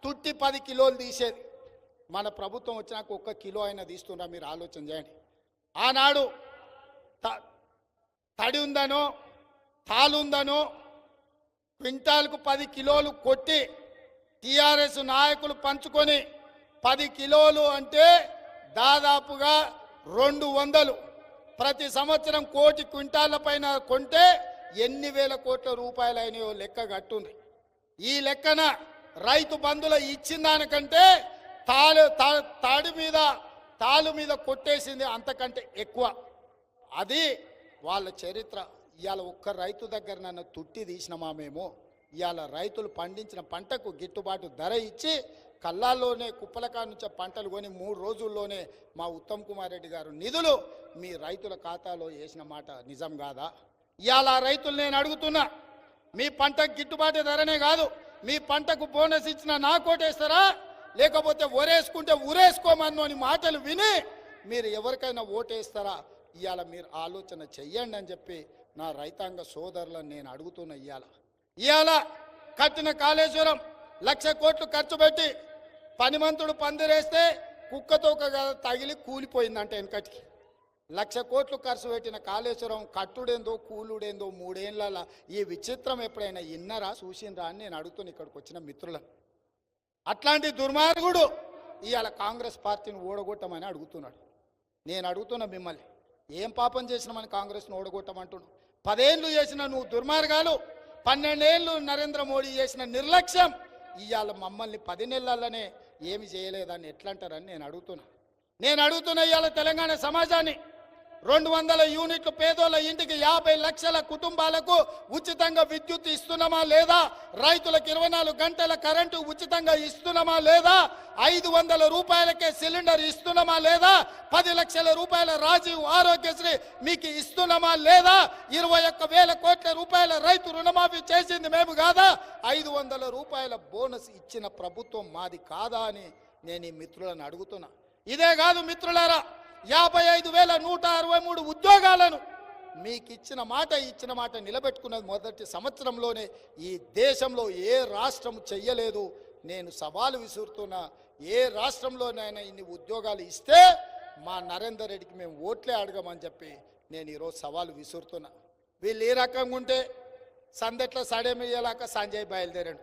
S1: తుట్టి 10 కిలోలు తీసేది. మన ప్రభుత్వం వచ్చినాక 1 కిలో అయినా తీస్తున్నా, మీరు ఆలోచన చేయండి. ఆనాడు తడి ఉందనో తాలుందనో క్వింటాల్కు 10 కిలోలు కొట్టి టీఆర్ఎస్ నాయకులు పంచుకొని 10 కిలోలు అంటే దాదాపుగా 200, ప్రతి సంవత్సరం 1 కోటి క్వింటాల పైన కొంటే ఎన్ని వేల కోట్ల రూపాయలు అయినాయో లెక్క కట్టుంది. ఈ లెక్కన రైతు బంధువులు ఇచ్చిన దానికంటే తాలు మీద కొట్టేసింది అంతకంటే ఎక్కువ. అది వాళ్ళ చరిత్ర. ఇవాళ ఒక్క రైతు దగ్గర నన్ను తుట్టి తీసినామా మేము? ఇవాళ రైతులు పండించిన పంటకు గిట్టుబాటు ధర ఇచ్చి కల్లాల్లోనే కుప్పలకా నుంచి పంటలు కొని 3 రోజుల్లోనే మా ఉత్తమ్ కుమార్ రెడ్డి గారు నిధులు మీ రైతుల ఖాతాలో వేసిన మాట నిజం కాదా? ఇవాళ రైతులు నేను అడుగుతున్నా, మీ పంటకు గిట్టుబాటు ధరనే కాదు, మీ పంటకు బోనస్ ఇచ్చిన నా కోటేస్తారా, లేకపోతే ఒరేసుకుంటే ఉరేసుకోమన్ను అని మాటలు విని మీరు ఎవరికైనా ఓటేస్తారా? ఇవాళ మీరు ఆలోచన చెయ్యండి అని చెప్పి నా రైతాంగ సోదరులను నేను అడుగుతున్నా. ఇవాళ కట్టిన కాళేశ్వరం 1,00,000 కోట్లు ఖర్చు పెట్టి పనిమంతుడు పందిరేస్తే కుక్కతోక తగిలి కూలిపోయిందంటే వెనకటికి. 1,00,000 కోట్లు ఖర్చు పెట్టిన కాళేశ్వరం కట్టుడేందో కూలుడేందో 3 ఏళ్ళ ఈ విచిత్రం ఎప్పుడైనా విన్నారా, చూసిండ్రా అని నేను అడుగుతున్నా ఇక్కడికి వచ్చిన మిత్రులను. అట్లాంటి దుర్మార్గుడు ఇవాళ కాంగ్రెస్ పార్టీని ఓడగొట్టమని అడుగుతున్నాడు. నేను అడుగుతున్నా మిమ్మల్ని, ఏం పాపం చేసినామని కాంగ్రెస్ను ఓడగొట్టమంటున్నావు? 10 ఏళ్ళు చేసిన నువ్వు దుర్మార్గాలు, 12 ఏళ్ళు నరేంద్ర మోడీ చేసిన నిర్లక్ష్యం ఇవాళ మమ్మల్ని 10 నెలల్లోనే ఏమి చేయలేదని ఎట్లా అంటారని నేను అడుగుతున్నా. ఇవాళ తెలంగాణ సమాజాన్ని 200 యూనిట్లు పేదోళ్ళ ఇంటికి 50 లక్షల కుటుంబాలకు ఉచితంగా విద్యుత్ ఇస్తున్నామా లేదా? రైతులకు 24 గంటల కరెంటు ఉచితంగా ఇస్తున్నామా లేదా? 500 రూపాయలకే సిలిండర్ ఇస్తున్నామా లేదా? 10 లక్షల రూపాయల రాజీవ్ ఆరోగ్యశ్రీ మీకు ఇస్తున్నామా లేదా? 21,000 కోట్ల రూపాయల రైతు రుణమాఫీ చేసింది మేము కాదా? 500 రూపాయల బోనస్ ఇచ్చిన ప్రభుత్వం మాది కాదా అని నేను ఈ మిత్రులను అడుగుతున్నా. ఇదే కాదు మిత్రులారా, 55,163 ఉద్యోగాలను మీకు ఇచ్చిన మాట నిలబెట్టుకున్నది మొదటి సంవత్సరంలోనే ఈ దేశంలో ఏ రాష్ట్రం చెయ్యలేదు. నేను సవాలు విసురుతున్నా, ఏ రాష్ట్రంలోనైనా ఇన్ని ఉద్యోగాలు ఇస్తే మా నరేందర్ రెడ్డికి మేము ఓట్లే అడగమని చెప్పి నేను ఈరోజు సవాలు విసురుతున్నా. వీళ్ళు ఈ రకంగా ఉంటే సందెట్ల సడేమియ్యలాక సంజయ్ బయలుదేరాడు.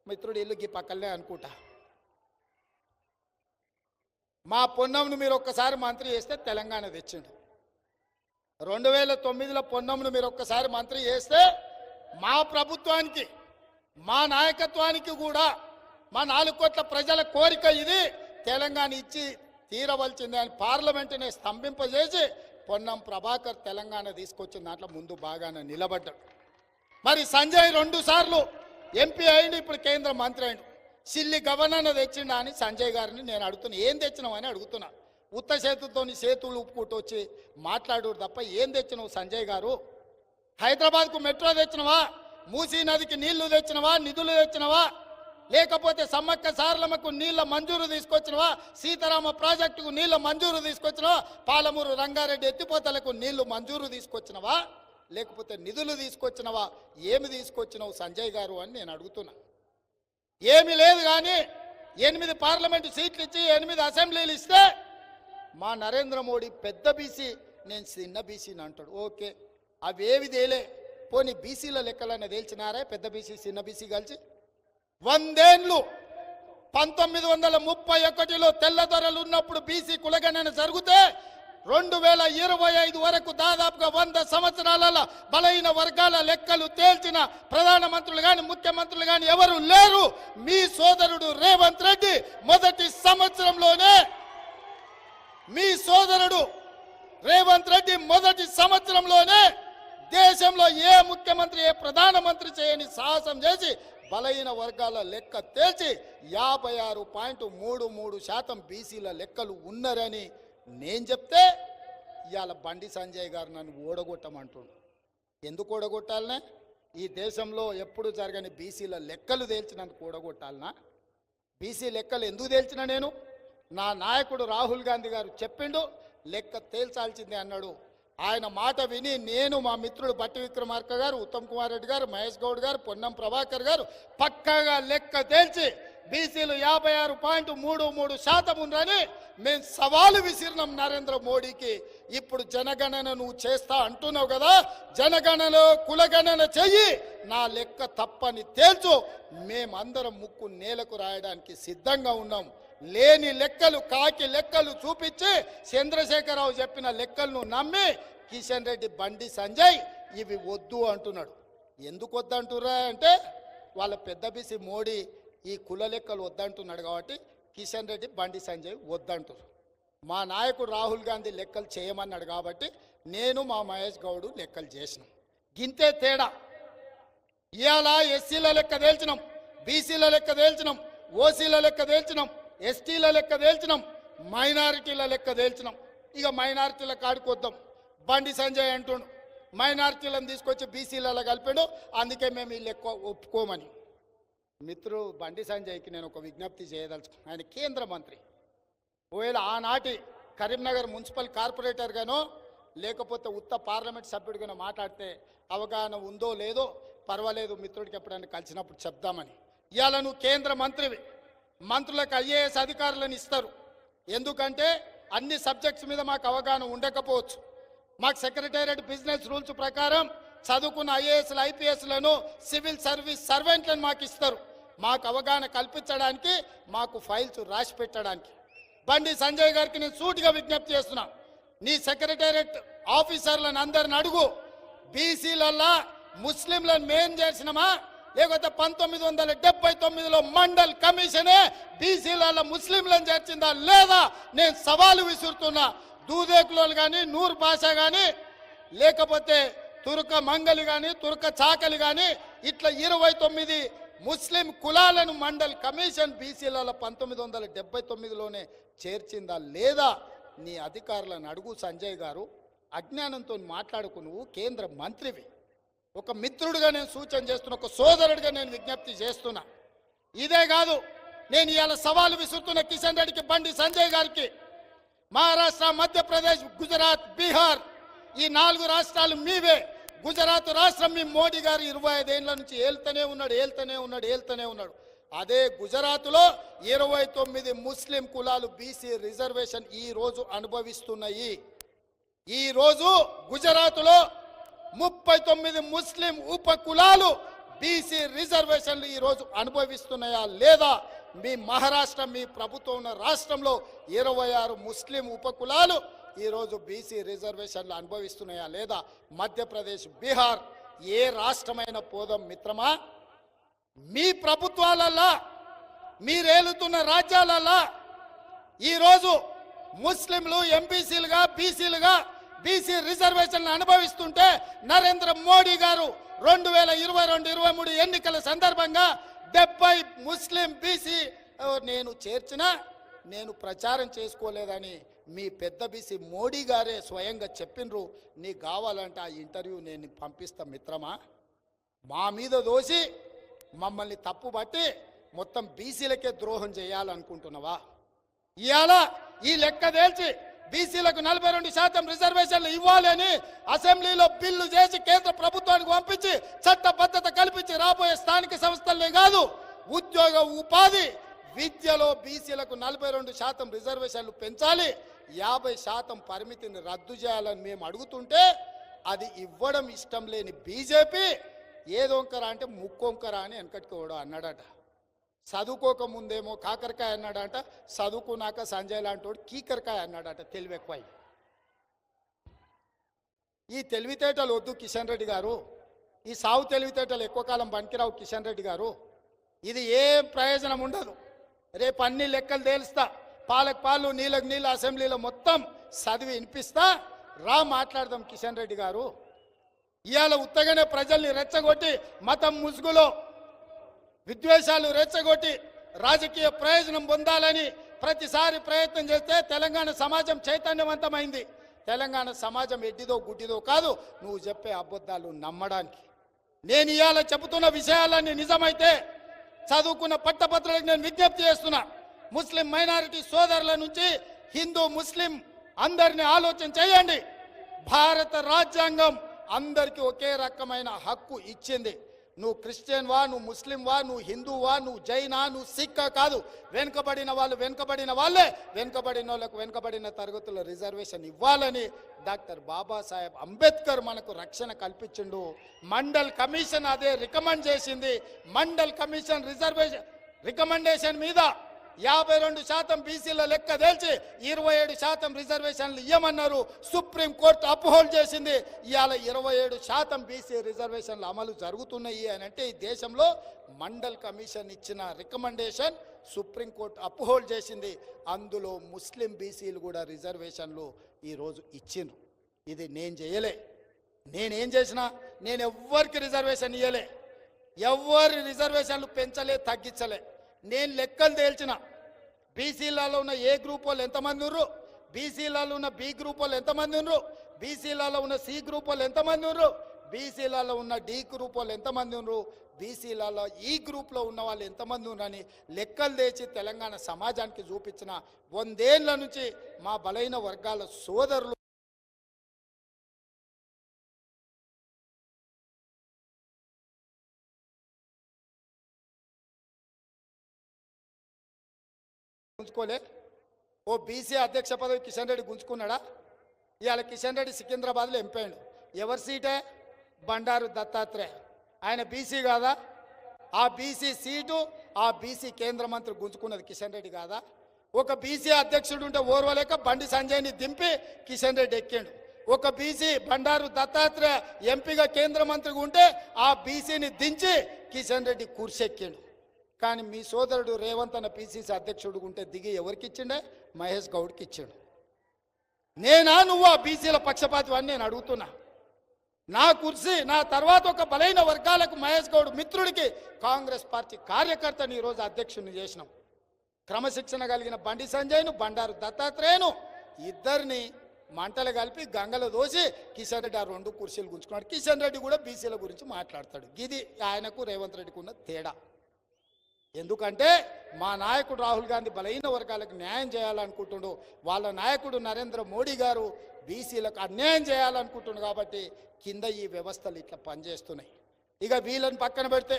S1: మిత్రుడు ఇల్లు ఈ పక్కనే అనుకుంటా. మా పొన్నంను మీరు ఒక్కసారి మంత్రి చేస్తే తెలంగాణ తెచ్చిండు. 2009లో పొన్నంను మీరు ఒక్కసారి మంత్రి చేస్తే మా ప్రభుత్వానికి, మా నాయకత్వానికి కూడా మా 4 కోట్ల ప్రజల కోరిక ఇది, తెలంగాణ ఇచ్చి తీరవలసిందే అని పార్లమెంటుని స్తంభింపజేసి పొన్నం ప్రభాకర్ తెలంగాణ తీసుకొచ్చిన దాంట్లో ముందు బాగానే నిలబడ్డాడు. మరి సంజయ్ 2 సార్లు ఎంపీ అయింది, ఇప్పుడు కేంద్ర మంత్రి అయిండు. సిల్లి గవర్నర్ తెచ్చిండా అని సంజయ్ గారిని నేను అడుగుతున్నా. ఏం తెచ్చినావు అని అడుగుతున్నా. ఉత్త చేతులతోని చేతులు ఉప్పుకుంటూ వచ్చి మాట్లాడు తప్ప ఏం తెచ్చినావు సంజయ్ గారు? హైదరాబాద్కు మెట్రో తెచ్చినవా? మూసీ నదికి నీళ్లు తెచ్చినవా? నిధులు తెచ్చినవా? లేకపోతే సమ్మక్క సారలమ్మకు నీళ్ల మంజూరు తీసుకొచ్చినవా? సీతారామ ప్రాజెక్టుకు నీళ్ల మంజూరు తీసుకొచ్చినవా? పాలమూరు రంగారెడ్డి ఎత్తిపోతలకు నీళ్లు మంజూరు తీసుకొచ్చినవా? లేకపోతే నిధులు తీసుకొచ్చినవా? ఏమి తీసుకొచ్చినావు సంజయ్ గారు అని నేను అడుగుతున్నా. ఏమీ లేదు. కానీ 8 పార్లమెంటు సీట్లు ఇచ్చి 8 అసెంబ్లీలు ఇస్తే మా నరేంద్ర మోడీ పెద్ద బీసీ, నేను చిన్న బీసీని అంటాడు. ఓకే, అవేవి తేలే. పోనీ బీసీల లెక్కలన్నా తేల్చినారా? పెద్ద బీసీ చిన్న బీసీ కలిసి 100 ఏళ్ళు 1931లో తెల్లదొరలు ఉన్నప్పుడు బీసీ కులగణన జరిగితే 2025 వరకు దాదాపుగా 100 సంవత్సరాల బలహీన వర్గాల లెక్కలు తేల్చిన ప్రధానమంత్రులు కానీ ముఖ్యమంత్రులు కానీ ఎవరు లేరు. మీ సోదరుడు రేవంత్ రెడ్డి మొదటి సంవత్సరంలోనే, మీ సోదరుడు రేవంత్ రెడ్డి మొదటి సంవత్సరంలోనే దేశంలో ఏ ముఖ్యమంత్రి ఏ ప్రధానమంత్రి చేయని సాహసం చేసి బలహీన వర్గాల లెక్క తేల్చి 56.33% బీసీల లెక్కలు ఉన్నారని నేను చెప్తే ఇవాళ బండి సంజయ్ గారు నన్ను ఓడగొట్టమంటుండు. ఎందుకు ఓడగొట్టాలనే? ఈ దేశంలో ఎప్పుడు జరగని బీసీల లెక్కలు తేల్చినందుకు ఓడగొట్టాలనా? బీసీ లెక్కలు ఎందుకు తేల్చినా? నేను నా నాయకుడు రాహుల్ గాంధీ గారు చెప్పిండు, లెక్క తేల్చాల్సిందే అన్నాడు. ఆయన మాట విని నేను, మా మిత్రుడు బట్టి విక్రమార్క గారు, ఉత్తమ్ కుమార్ రెడ్డి గారు, మహేష్ గౌడ్ గారు, పొన్నం ప్రభాకర్ గారు పక్కాగా లెక్క తేల్చి బీసీలు 56.33% ఉందని మేము సవాలు విసిరినాం నరేంద్ర మోడీకి. ఇప్పుడు జనగణన నువ్వు చేస్తా అంటున్నావు కదా, జనగణనలో కులగణన చెయ్యి, నా లెక్క తప్పని తేల్చు. మేమందరం ముక్కు నేలకు రాయడానికి సిద్ధంగా ఉన్నాం. లేని లెక్కలు, కాకి లెక్కలు చూపించి చంద్రశేఖరరావు చెప్పిన లెక్కలను నమ్మి కిషన్ రెడ్డి, బండి సంజయ్ ఇవి వద్దు అంటున్నాడు. ఎందుకు వద్దంటురా అంటే వాళ్ళ పెద్ద బీసీ మోడీ ఈ కుల లెక్కలు వద్దంటున్నాడు కాబట్టి కిషన్ రెడ్డి, బండి సంజయ్ వద్దంటారు. మా నాయకుడు రాహుల్ గాంధీ లెక్కలు చేయమన్నాడు కాబట్టి నేను, మా మహేష్ గౌడ్ లెక్కలు చేసినాం. గింతే తేడా. ఇవాళ ఎస్సీల లెక్క తేల్చినాం, బీసీల లెక్క తేల్చినాం, ఓసీల లెక్క తేల్చినాం, ఎస్టీల లెక్క తేల్చినాం, మైనారిటీల లెక్క తేల్చినాం. ఇక మైనారిటీల కాడికి వద్దాం. బండి సంజయ్ అంటుండు మైనారిటీలను తీసుకొచ్చి బీసీలలో కలిపాడు, అందుకే మేము ఈ లెక్క ఒప్పుకోమని. మిత్రుడు బండి సంజయ్కి నేను ఒక విజ్ఞప్తి చేయదలుచుకున్నాను. ఆయన కేంద్ర మంత్రి. ఒకవేళ ఆనాటి కరీంనగర్ మున్సిపల్ కార్పొరేటర్గానో లేకపోతే ఉత్త పార్లమెంట్ సభ్యుడిగానో మాట్లాడితే అవగాహన ఉందో లేదో పర్వాలేదు, మిత్రుడికి ఎప్పుడైనా కలిసినప్పుడు చెప్దామని. ఇవాళ నువ్వు కేంద్ర మంత్రివి, మంత్రులకు ఐఏఎస్ అధికారులను ఇస్తారు. ఎందుకంటే అన్ని సబ్జెక్ట్స్ మీద మాకు అవగాహన ఉండకపోవచ్చు. మాకు సెక్రటేరియట్ బిజినెస్ రూల్స్ ప్రకారం చదువుకున్న ఐఏఎస్లు, ఐపీఎస్లను, సివిల్ సర్వీస్ సర్వెంట్లను మాకు ఇస్తారు. మాకు అవగాహన కల్పించడానికి, మాకు ఫైల్స్ రాసి పెట్టడానికి. బండి సంజయ్ గారికి నేను సూటిగా విజ్ఞప్తి చేస్తున్నా, నీ సెక్రటేరియట్ ఆఫీసర్లను అందరిని అడుగు, బీసీలల్లా ముస్లింలను మేం చేసినామా లేకపోతే 1979లో మండల్ కమిషనే బీసీల ముస్లింలను చేర్చిందా లేదా? నేను సవాలు విసురుతున్నా. దూదేకులోలు కానీ, నూర్ భాష కానీ, లేకపోతే తుర్క మంగలి కానీ, తుర్క చాకలి కానీ, ఇట్లా 29 ముస్లిం కులాలను మండల్ కమిషన్ బీసీల 1979లోనే చేర్చిందా లేదా? నీ అధికారులను అడుగు సంజయ్ గారు. అజ్ఞానంతో మాట్లాడుకు, నువ్వు కేంద్ర మంత్రివి. ఒక మిత్రుడిగా నేను సూచన చేస్తున్నా, ఒక సోదరుడిగా నేను విజ్ఞప్తి చేస్తున్నా. ఇదే కాదు, నేను ఇవాళ సవాలు విసురుతున్న కిషన్ రెడ్డికి, బండి సంజయ్ గారికి. మహారాష్ట్ర, మధ్యప్రదేశ్, గుజరాత్, బీహార్ ఈ 4 రాష్ట్రాలు మీవే. గుజరాత్ రాష్ట్రం మీ మోడీ గారు 25 ఏళ్ల నుంచి ఏళ్తూనే ఉన్నాడు. అదే గుజరాత్లో 29 ముస్లిం కులాలు బీసీ రిజర్వేషన్ ఈ రోజు అనుభవిస్తున్నాయి. ఈ రోజు గుజరాత్లో 39 ముస్లిం ఉప కులాలు బీసీ రిజర్వేషన్లు ఈ రోజు అనుభవిస్తున్నాయా లేదా? మీ మహారాష్ట్ర, మీ ప్రభుత్వం ఉన్న రాష్ట్రంలో 26 ముస్లిం ఉప కులాలు ఈరోజు బీసీ రిజర్వేషన్లు అనుభవిస్తున్నాయా లేదా? మధ్యప్రదేశ్, బీహార్, ఏ రాష్ట్రమైన పోదాం మిత్రమా. మీ ప్రభుత్వాలల్లా, మీరేలుతున్న రాజ్యాలల్లా ఈరోజు ముస్లింలు ఎంబీసీలుగా, బీసీలుగా బీసీ రిజర్వేషన్లు అనుభవిస్తుంటే నరేంద్ర మోడీ గారు 2022-23 ఎన్నికల సందర్భంగా 70 ముస్లిం బీసీ నేను ప్రచారం చేసుకోలేదని మీ పెద్ద బీసీ మోడీ గారే స్వయంగా చెప్పినరు. నీకు కావాలంటే ఆ ఇంటర్వ్యూ నేను పంపిస్తా మిత్రమా. మా మీద దోసి మమ్మల్ని తప్పుబట్టి మొత్తం బీసీలకే ద్రోహం చేయాలనుకుంటున్నావా? ఇవాళ ఈ లెక్క తేల్చి బీసీలకు 42% రిజర్వేషన్లు ఇవ్వాలని అసెంబ్లీలో బిల్లు చేసి కేంద్ర ప్రభుత్వానికి పంపించి చట్టబద్ధత కల్పించి రాబోయే స్థానిక సంస్థలనే కాదు, ఉద్యోగ ఉపాధి విద్యలో బీసీలకు 42% రిజర్వేషన్లు పెంచాలి, 50% పరిమితిని రద్దు చేయాలని మేము అడుగుతుంటే అది ఇవ్వడం ఇష్టం లేని బీజేపీ ఏదొంకరా అంటే ముక్కొంకరా అని వెనకట్టుకోవడం అన్నాడట. చదువుకోక ముందేమో కాకరకాయ అన్నాడట, చదువుకున్నాక సంజయ్ లాంటి కీకరకాయ అన్నాడట. తెలివి ఎక్కువ. ఈ తెలివితేటలు వద్దు కిషన్ రెడ్డి గారు. ఈ సాగు తెలివితేటలు ఎక్కువ కాలం పనికిరావు కిషన్ రెడ్డి గారు. ఇది ఏం ప్రయోజనం ఉండదు. రేపు అన్ని లెక్కలు తేలుస్తా, పాలకు పాలు నీళ్ళకు నీళ్ళు అసెంబ్లీలో మొత్తం చదివి వినిపిస్తా, రా మాట్లాడదాం కిషన్ రెడ్డి గారు. ఇవాళ ఉత్తగానే ప్రజల్ని రెచ్చగొట్టి మతం ముసుగులో విద్వేషాలు రెచ్చగొట్టి రాజకీయ ప్రయోజనం పొందాలని ప్రతిసారి ప్రయత్నం చేస్తే తెలంగాణ సమాజం చైతన్యవంతమైంది. తెలంగాణ సమాజం ఎడ్డిదో గుడ్డిదో కాదు నువ్వు చెప్పే అబద్ధాలు నమ్మడానికి. నేను ఇవాళ చెబుతున్న విషయాలన్నీ నిజమైతే చదువుకున్న పట్టభద్రులకు నేను విజ్ఞప్తి చేస్తున్నా. ముస్లిం మైనారిటీ సోదరుల నుంచి హిందూ ముస్లిం అందరినీ ఆలోచన చేయండి. భారత రాజ్యాంగం అందరికీ ఒకే రకమైన హక్కు ఇచ్చింది. నువ్వు క్రిస్టియన్వా, నువ్వు ముస్లింవా, నువ్వు హిందూవా, నువ్వు జైనా, నువ్వు సిక్క కాదు, వెనుకబడిన వాళ్ళే వెనుకబడిన వాళ్ళకు వెనుకబడిన తరగతుల రిజర్వేషన్ ఇవ్వాలని డాక్టర్ బాబాసాహెబ్ అంబేద్కర్ మనకు రక్షణ కల్పించిండు. మండల్ కమిషన్ అదే రికమెండ్ చేసింది. మండల్ కమిషన్ రికమెండేషన్ మీద 52% బీసీల లెక్క తేల్చి 27% రిజర్వేషన్లు ఇవ్వమన్నారు. సుప్రీంకోర్టు అప్హోల్డ్ చేసింది. ఇవాళ 27% బీసీ రిజర్వేషన్లు అమలు జరుగుతున్నాయి అని అంటే ఈ దేశంలో మండల్ కమిషన్ ఇచ్చిన రికమెండేషన్ సుప్రీంకోర్టు అప్హోల్డ్ చేసింది. అందులో ముస్లిం బీసీలు కూడా రిజర్వేషన్లు ఈరోజు ఇచ్చిండ్రు. ఇది నేను చేయలే. నేనేం చేసినా నేను ఎవ్వరికి రిజర్వేషన్ ఇవ్వలే, ఎవ్వరి రిజర్వేషన్లు పెంచలే, తగ్గించలే. నేను లెక్కలు తేల్చిన బీసీలలో ఉన్న ఏ గ్రూప్ వాళ్ళు ఎంతమంది ఉన్నారు, బీసీలలో ఉన్న బి గ్రూప్ వాళ్ళు ఎంతమంది ఉన్నారు, బీసీలలో ఉన్న సి గ్రూప్ వాళ్ళు ఎంతమంది ఉన్నారు, బీసీలలో ఉన్న డి గ్రూప్ వాళ్ళు ఎంతమంది ఉన్నారు, బీసీలలో ఈ గ్రూప్లో ఉన్న వాళ్ళు ఎంతమంది ఉన్నారని లెక్కలు తెచ్చి తెలంగాణ సమాజానికి చూపించిన 100 ఏళ్ల నుంచి మా బలైన వర్గాల సోదరులు గుంజుకోలే. ఓ బీసీ అధ్యక్ష పదవి కిషన్ రెడ్డి గుంజుకున్నాడా? ఇవాళ కిషన్ రెడ్డి సికింద్రాబాద్లో ఎంపీడు. ఎవరి సీటే? బండారు దత్తాత్రేయ. ఆయన బీసీ కాదా? ఆ బీసీ సీటు ఆ బీసీ కేంద్ర మంత్రి గుంజుకున్నది కిషన్ రెడ్డి కాదా? ఒక బీసీ అధ్యక్షుడు ఉంటే ఓర్వలేక బండి సంజయ్ని దింపి కిషన్ రెడ్డి ఎక్కిండు. ఒక బీసీ బండారు దత్తాత్రేయ ఎంపీగా కేంద్ర మంత్రిగా ఉంటే ఆ బీసీని దించి కిషన్ రెడ్డి కూర్చెక్కిండు. కానీ మీ సోదరుడు రేవంత్ అన్న పిసిసి అధ్యక్షుడు ఉంటే దిగి ఎవరికి ఇచ్చిండే? మహేష్ గౌడ్కి ఇచ్చాడు. నేనా నువ్వు ఆ బీసీల పక్షపాతి అని నేను అడుగుతున్నా. నా కుర్చీ నా తర్వాత ఒక బలైన వర్గాలకు మహేష్ గౌడ్ మిత్రుడికి కాంగ్రెస్ పార్టీ కార్యకర్తని ఈరోజు అధ్యక్షుడిని చేసినాం. క్రమశిక్షణ కలిగిన బండి సంజయ్ను బండారు దత్తాత్రేయను ఇద్దరిని మంటలు కలిపి గంగలో దోసి కిషన్ రెడ్డి ఆ 2 కుర్చీలు గుంజుకున్నాడు. కిషన్ రెడ్డి కూడా బీసీల గురించి మాట్లాడతాడు. ఇది ఆయనకు రేవంత్ రెడ్డికి ఉన్న తేడా. ఎందుకంటే మా నాయకుడు రాహుల్ గాంధీ బలహీన వర్గాలకు న్యాయం చేయాలనుకుంటుండు, వాళ్ళ నాయకుడు నరేంద్ర మోడీ గారు బీసీలకు అన్యాయం చేయాలనుకుంటుండు. కాబట్టి కింద ఈ వ్యవస్థలు ఇట్లా పనిచేస్తున్నాయి. ఇక వీళ్ళని పక్కన పెడితే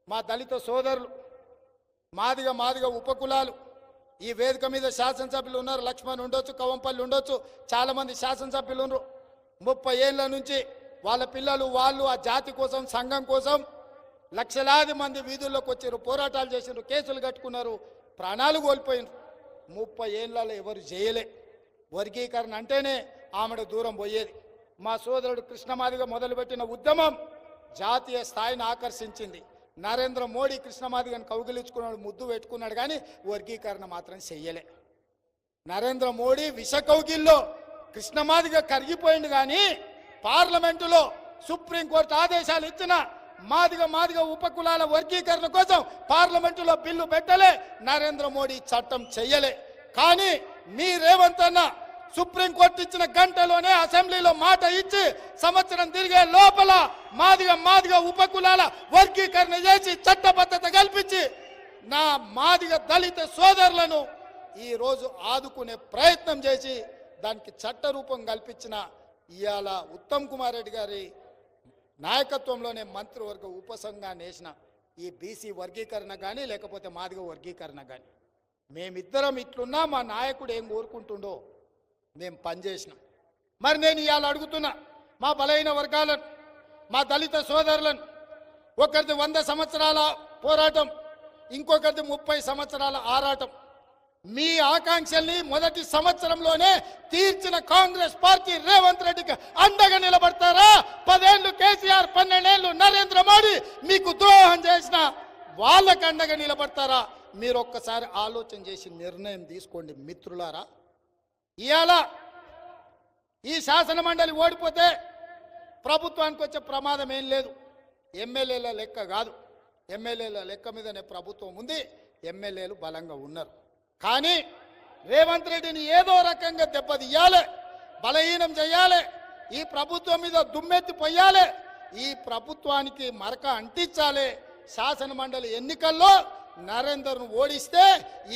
S1: మా దళిత సోదరులు, మాదిగ ఉపకులాలు ఈ వేదిక మీద శాసనసభ్యులు ఉన్నారు. లక్ష్మణ్ ఉండొచ్చు, కవంపల్లి ఉండొచ్చు, చాలామంది శాసనసభ్యులు ఉన్నారు. 30 ఏళ్ళ నుంచి వాళ్ళ పిల్లలు వాళ్ళు ఆ జాతి కోసం, సంఘం కోసం లక్షలాది మంది వీధుల్లోకి వచ్చారు, పోరాటాలు చేసినారు, కేసులు కట్టుకున్నారు, ప్రాణాలు కోల్పోయినారు. 30 ఏళ్ళలో ఎవరు చేయలే. వర్గీకరణ అంటేనే ఆమెడ దూరం పోయేది. మా సోదరుడు కృష్ణమాదిగ మొదలుపెట్టిన ఉద్యమం జాతీయ స్థాయిని ఆకర్షించింది. నరేంద్ర మోడీ కృష్ణమాదిగని కౌగిలించుకున్నాడు, ముద్దు పెట్టుకున్నాడు, కానీ వర్గీకరణ మాత్రం చెయ్యలే. నరేంద్ర మోడీ విషకౌగిల్లో కృష్ణమాదిగ కరిగిపోయింది, కానీ పార్లమెంటులో సుప్రీంకోర్టు ఆదేశాలు ఇచ్చిన మాదిగ ఉపకులాల వర్గీకరణ కోసం పార్లమెంటులో బిల్లు పెట్టలే, నరేంద్ర మోడీ చట్టం చెయ్యలే. కానీ మీ రేవంత్ అన్న సుప్రీంకోర్టు ఇచ్చిన గంటలోనే అసెంబ్లీలో మాట ఇచ్చి సంవత్సరం తిరిగే లోపల మాదిగ ఉపకులాల వర్గీకరణ చేసి చట్టబద్ధత కల్పించి నా మాదిగ దళిత సోదరులను ఈ రోజు ఆదుకునే ప్రయత్నం చేసి దానికి చట్ట రూపం కల్పించిన ఇవాళ ఉత్తమ్ కుమార్ రెడ్డి గారి నాయకత్వంలోనే మంత్రివర్గ ఉపసంఘాన్ని వేసిన ఈ బీసీ వర్గీకరణ కానీ లేకపోతే మాదిగ వర్గీకరణ కానీ మేమిద్దరం ఇట్లున్నా మా నాయకుడు ఏం కోరుకుంటుండో మేము పనిచేసినాం. మరి నేను ఇవాళ అడుగుతున్నా మా బలహీన వర్గాలను, మా దళిత సోదరులను, ఒకరిది 100 సంవత్సరాల పోరాటం, ఇంకొకరిది 30 సంవత్సరాల ఆరాటం. మీ ఆకాంక్షల్ని మొదటి సంవత్సరంలోనే తీర్చిన కాంగ్రెస్ పార్టీ రేవంత్ రెడ్డికి అండగా నిలబడతారా? 10 ఏళ్ళు కేసీఆర్, 12 ఏళ్ళు నరేంద్ర మోడీ మీకు ద్రోహం చేసిన వాళ్ళకి అండగా నిలబడతారా? మీరు ఒక్కసారి ఆలోచన చేసి నిర్ణయం తీసుకోండి మిత్రులారా. ఇవాళ ఈ శాసన మండలి ఓడిపోతే ప్రభుత్వానికి వచ్చే ప్రమాదం ఏం లేదు. ఎమ్మెల్యేల లెక్క కాదు, ఎమ్మెల్యేల లెక్క మీదనే ప్రభుత్వం ఉంది, ఎమ్మెల్యేలు బలంగా ఉన్నారు. కానీ రేవంత్ రెడ్డిని ఏదో రకంగా దెబ్బతీయాలి, బలహీనం చేయాలి, ఈ ప్రభుత్వం మీద దుమ్మెత్తి పొయ్యాలి, ఈ ప్రభుత్వానికి మరక అంటించాలి. శాసన మండలి ఎన్నికల్లో నరేందర్ను ఓడిస్తే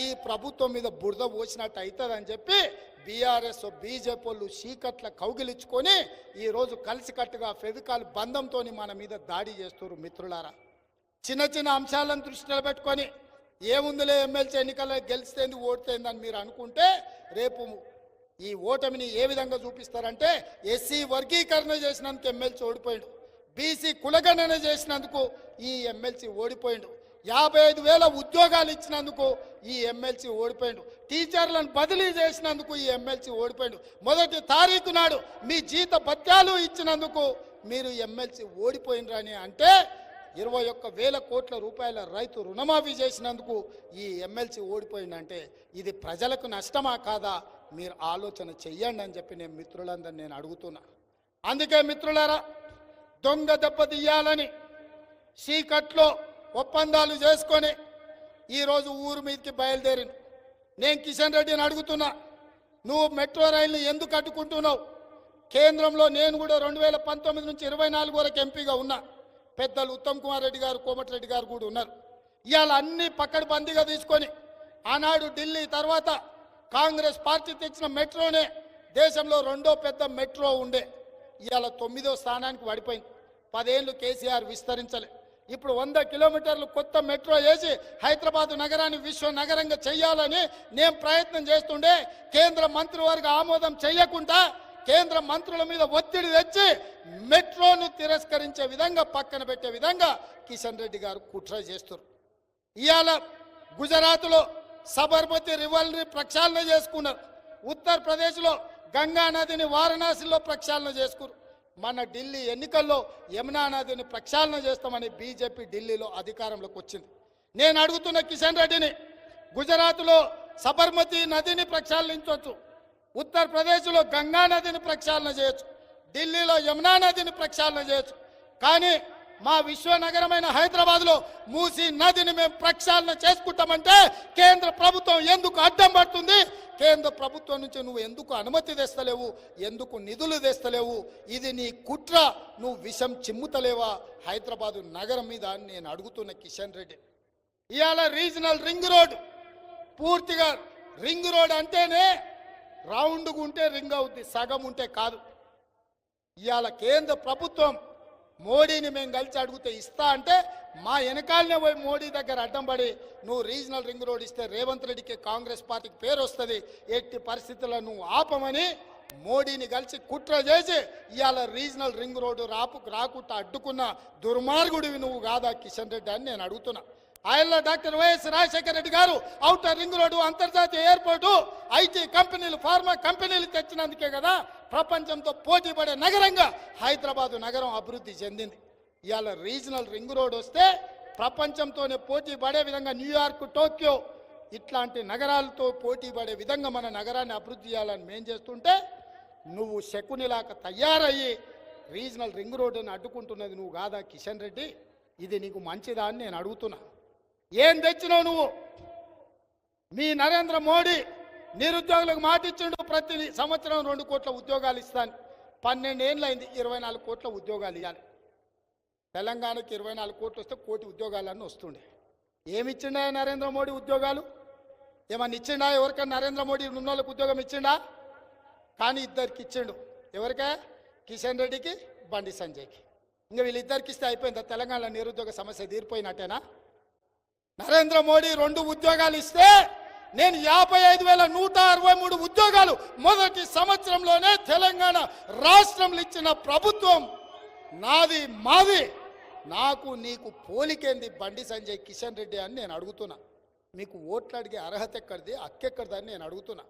S1: ఈ ప్రభుత్వం మీద బురద పోసినట్టు అవుతుందని చెప్పి బీఆర్ఎస్ బీజేపీ వాళ్ళు చీకట్ల కౌగిలించుకొని ఈరోజు కలిసికట్టుగా ఫెవికాల్ బంధంతో మన మీద దాడి చేస్తున్నారు. మిత్రులారా, చిన్న అంశాలను దృష్టిలో పెట్టుకొని ఏముందిలే ఎమ్మెల్సీ ఎన్నికల్లో గెలిస్తేంది ఓడితేందని మీరు అనుకుంటే రేపు ఈ ఓటమిని ఏ విధంగా చూపిస్తారంటే ఎస్సీ వర్గీకరణ చేసినందుకు ఎమ్మెల్సీ ఓడిపోయాడు, బీసీ కులగణన చేసినందుకు ఈ ఎమ్మెల్సీ ఓడిపోయాడు, 55,000 ఉద్యోగాలు ఇచ్చినందుకు ఈ ఎమ్మెల్సీ ఓడిపోయాడు, టీచర్లను బదిలీ చేసినందుకు ఈ ఎమ్మెల్సీ ఓడిపోయాడు, మొదటి తారీఖు నాడు మీ జీత భత్యాలు ఇచ్చినందుకు మీరు ఎమ్మెల్సీ ఓడిపోయినరని అంటే 21,000 కోట్ల రూపాయల రైతు రుణమాఫీ చేసినందుకు ఈ ఎమ్మెల్సీ ఓడిపోయిందంటే ఇది ప్రజలకు నష్టమా కాదా? మీరు ఆలోచన చెయ్యండి అని చెప్పి నేను మిత్రులందరినీ నేను అడుగుతున్నా. అందుకే మిత్రులారా, దొంగ దెబ్బ తీయాలని సీకట్లో ఒప్పందాలు చేసుకొని ఈరోజు ఊరు మీదకి బయలుదేరింది. నేను కిషన్ రెడ్డిని అడుగుతున్నా, నువ్వు మెట్రో రైలుని ఎందుకు అడ్డుకుంటున్నావు? కేంద్రంలో నేను కూడా 2019 నుంచి 24 వరకు ఎంపీగా ఉన్నా. పెద్దలు ఉత్తమ్ కుమార్ రెడ్డి గారు, కోమటిరెడ్డి గారు కూడా ఉన్నారు. ఇవాళ అన్ని పక్కడబందీగా తీసుకొని ఆనాడు ఢిల్లీ తర్వాత కాంగ్రెస్ పార్టీ తెచ్చిన మెట్రోనే దేశంలో 2వ పెద్ద మెట్రో ఉండే, ఇవాళ 9వ స్థానానికి పడిపోయింది. 10 ఏళ్ళు కేసీఆర్ విస్తరించలే. ఇప్పుడు 100 కిలోమీటర్లు కొత్త మెట్రో వేసి హైదరాబాద్ నగరాన్ని విశ్వ నగరంగా చేయాలని నేను ప్రయత్నం చేస్తుండే కేంద్ర మంత్రివర్గ ఆమోదం చేయకుండా కేంద్ర మంత్రుల మీద ఒత్తిడి తెచ్చి మెట్రోను తిరస్కరించే విధంగా పక్కన పెట్టే విధంగా కిషన్ రెడ్డి గారు కుట్ర చేస్తారు. ఇవాళ గుజరాత్లో సబర్మతి రివర్ని ప్రక్షాళన చేసుకున్నారు, ఉత్తరప్రదేశ్లో గంగా నదిని వారణాసిలో ప్రక్షాళన చేసుకున్నారు. మన ఢిల్లీ ఎన్నికల్లో యమునా నదిని ప్రక్షాళన చేస్తామని బీజేపీ ఢిల్లీలో అధికారంలోకి వచ్చింది. నేను అడుగుతున్న కిషన్ రెడ్డిని, గుజరాత్లో సబర్మతి నదిని ప్రక్షాళించవచ్చు, ఉత్తరప్రదేశ్లో గంగా నదిని ప్రక్షాళన చేయొచ్చు, ఢిల్లీలో యమునా నదిని ప్రక్షాళన చేయొచ్చు, కానీ మా విశ్వనగరమైన హైదరాబాద్లో మూసీ నదిని మేము ప్రక్షాళన చేసుకుంటామంటే కేంద్ర ప్రభుత్వం ఎందుకు అడ్డం పడుతుంది? కేంద్ర ప్రభుత్వం నుంచి నువ్వు ఎందుకు అనుమతి తెస్తలేవు? ఎందుకు నిధులు తెస్తలేవు? ఇది నీ కుట్ర, నువ్వు విషం చిమ్ముతలేవా హైదరాబాదు నగరం మీద అని నేను అడుగుతున్న కిషన్ రెడ్డి. ఇవాళ రీజనల్ రింగ్ రోడ్ పూర్తిగా రింగ్ రోడ్ అంటేనే రౌండ్గా ఉంటే రింగ్ అవుద్ది, సగం ఉంటే కాదు. ఇవాళ కేంద్ర ప్రభుత్వం మోడీని మేము కలిసి అడిగితే ఇస్తా అంటే మా వెనకాలనే పోయి మోడీ దగ్గర అడ్డం పడి నువ్వు రీజనల్ రింగ్ రోడ్ ఇస్తే రేవంత్ రెడ్డికి కాంగ్రెస్ పార్టీకి పేరు వస్తుంది, ఎట్టి పరిస్థితుల్లో నువ్వు ఆపమని మోడీని కలిసి కుట్ర చేసి ఇవాళ రీజనల్ రింగ్ రోడ్డు రాకుండా అడ్డుకున్న దుర్మార్గుడివి నువ్వు కాదా కిషన్ రెడ్డి అని నేను అడుగుతున్నా. ఆయనలో డాక్టర్ వైఎస్ రాజశేఖర రెడ్డి గారు ఔటర్ రింగ్ రోడ్డు, అంతర్జాతీయ ఎయిర్పోర్టు, ఐటీ కంపెనీలు, ఫార్మా కంపెనీలు తెచ్చినందుకే కదా ప్రపంచంతో పోటీ పడే నగరంగా హైదరాబాదు నగరం అభివృద్ధి చెందింది. ఇవాళ రీజనల్ రింగ్ రోడ్ వస్తే ప్రపంచంతోనే పోటీ పడే విధంగా న్యూయార్క్, టోక్యో ఇట్లాంటి నగరాలతో పోటీ పడే విధంగా మన నగరాన్ని అభివృద్ధి చేయాలని మేం చేస్తుంటే నువ్వు శకునిలాగా తయారయ్యి రీజనల్ రింగ్ రోడ్డుని అడ్డుకుంటున్నది నువ్వు కాదా కిషన్ రెడ్డి? ఇది నీకు మంచిదా అని నేను అడుగుతున్నా. ఏం తెచ్చినావు నువ్వు? మీ నరేంద్ర మోడీ నిరుద్యోగులకు మాటిచ్చిండు, ప్రతి సంవత్సరం 2 కోట్ల ఉద్యోగాలు ఇస్తాను. 12 ఏళ్ళు అయింది, 24 కోట్ల ఉద్యోగాలు ఇవ్వాలి. తెలంగాణకి 24 కోట్లు వస్తే 1 కోటి ఉద్యోగాలన్నీ వస్తుండే. ఏమిచ్చిండా నరేంద్ర మోడీ ఉద్యోగాలు? ఏమన్నా ఇచ్చిండా? ఎవరికైనా నరేంద్ర మోడీ ఉన్నోళ్ళకి ఉద్యోగం ఇచ్చిండా? కానీ ఇద్దరికి ఇచ్చిండు. ఎవరికా? కిషన్ రెడ్డికి, బండి సంజయ్కి. ఇంకా వీళ్ళిద్దరికి ఇస్తే అయిపోయిందా తెలంగాణ నిరుద్యోగ సమస్య తీరిపోయినట్టేనా? నరేంద్ర మోడీ 2 ఉద్యోగాలు ఇస్తే నేను 55,163 ఉద్యోగాలు మొదటి సంవత్సరంలోనే తెలంగాణ రాష్ట్రంలో ఇచ్చిన ప్రభుత్వం నాది, మాది. నాకు నీకు పోలికేంది బండి సంజయ్, కిషన్ రెడ్డి అని నేను అడుగుతున్నా. మీకు ఓట్లు అడిగే అర్హత ఎక్కడిది, హక్కెక్కడిది అని నేను అడుగుతున్నా.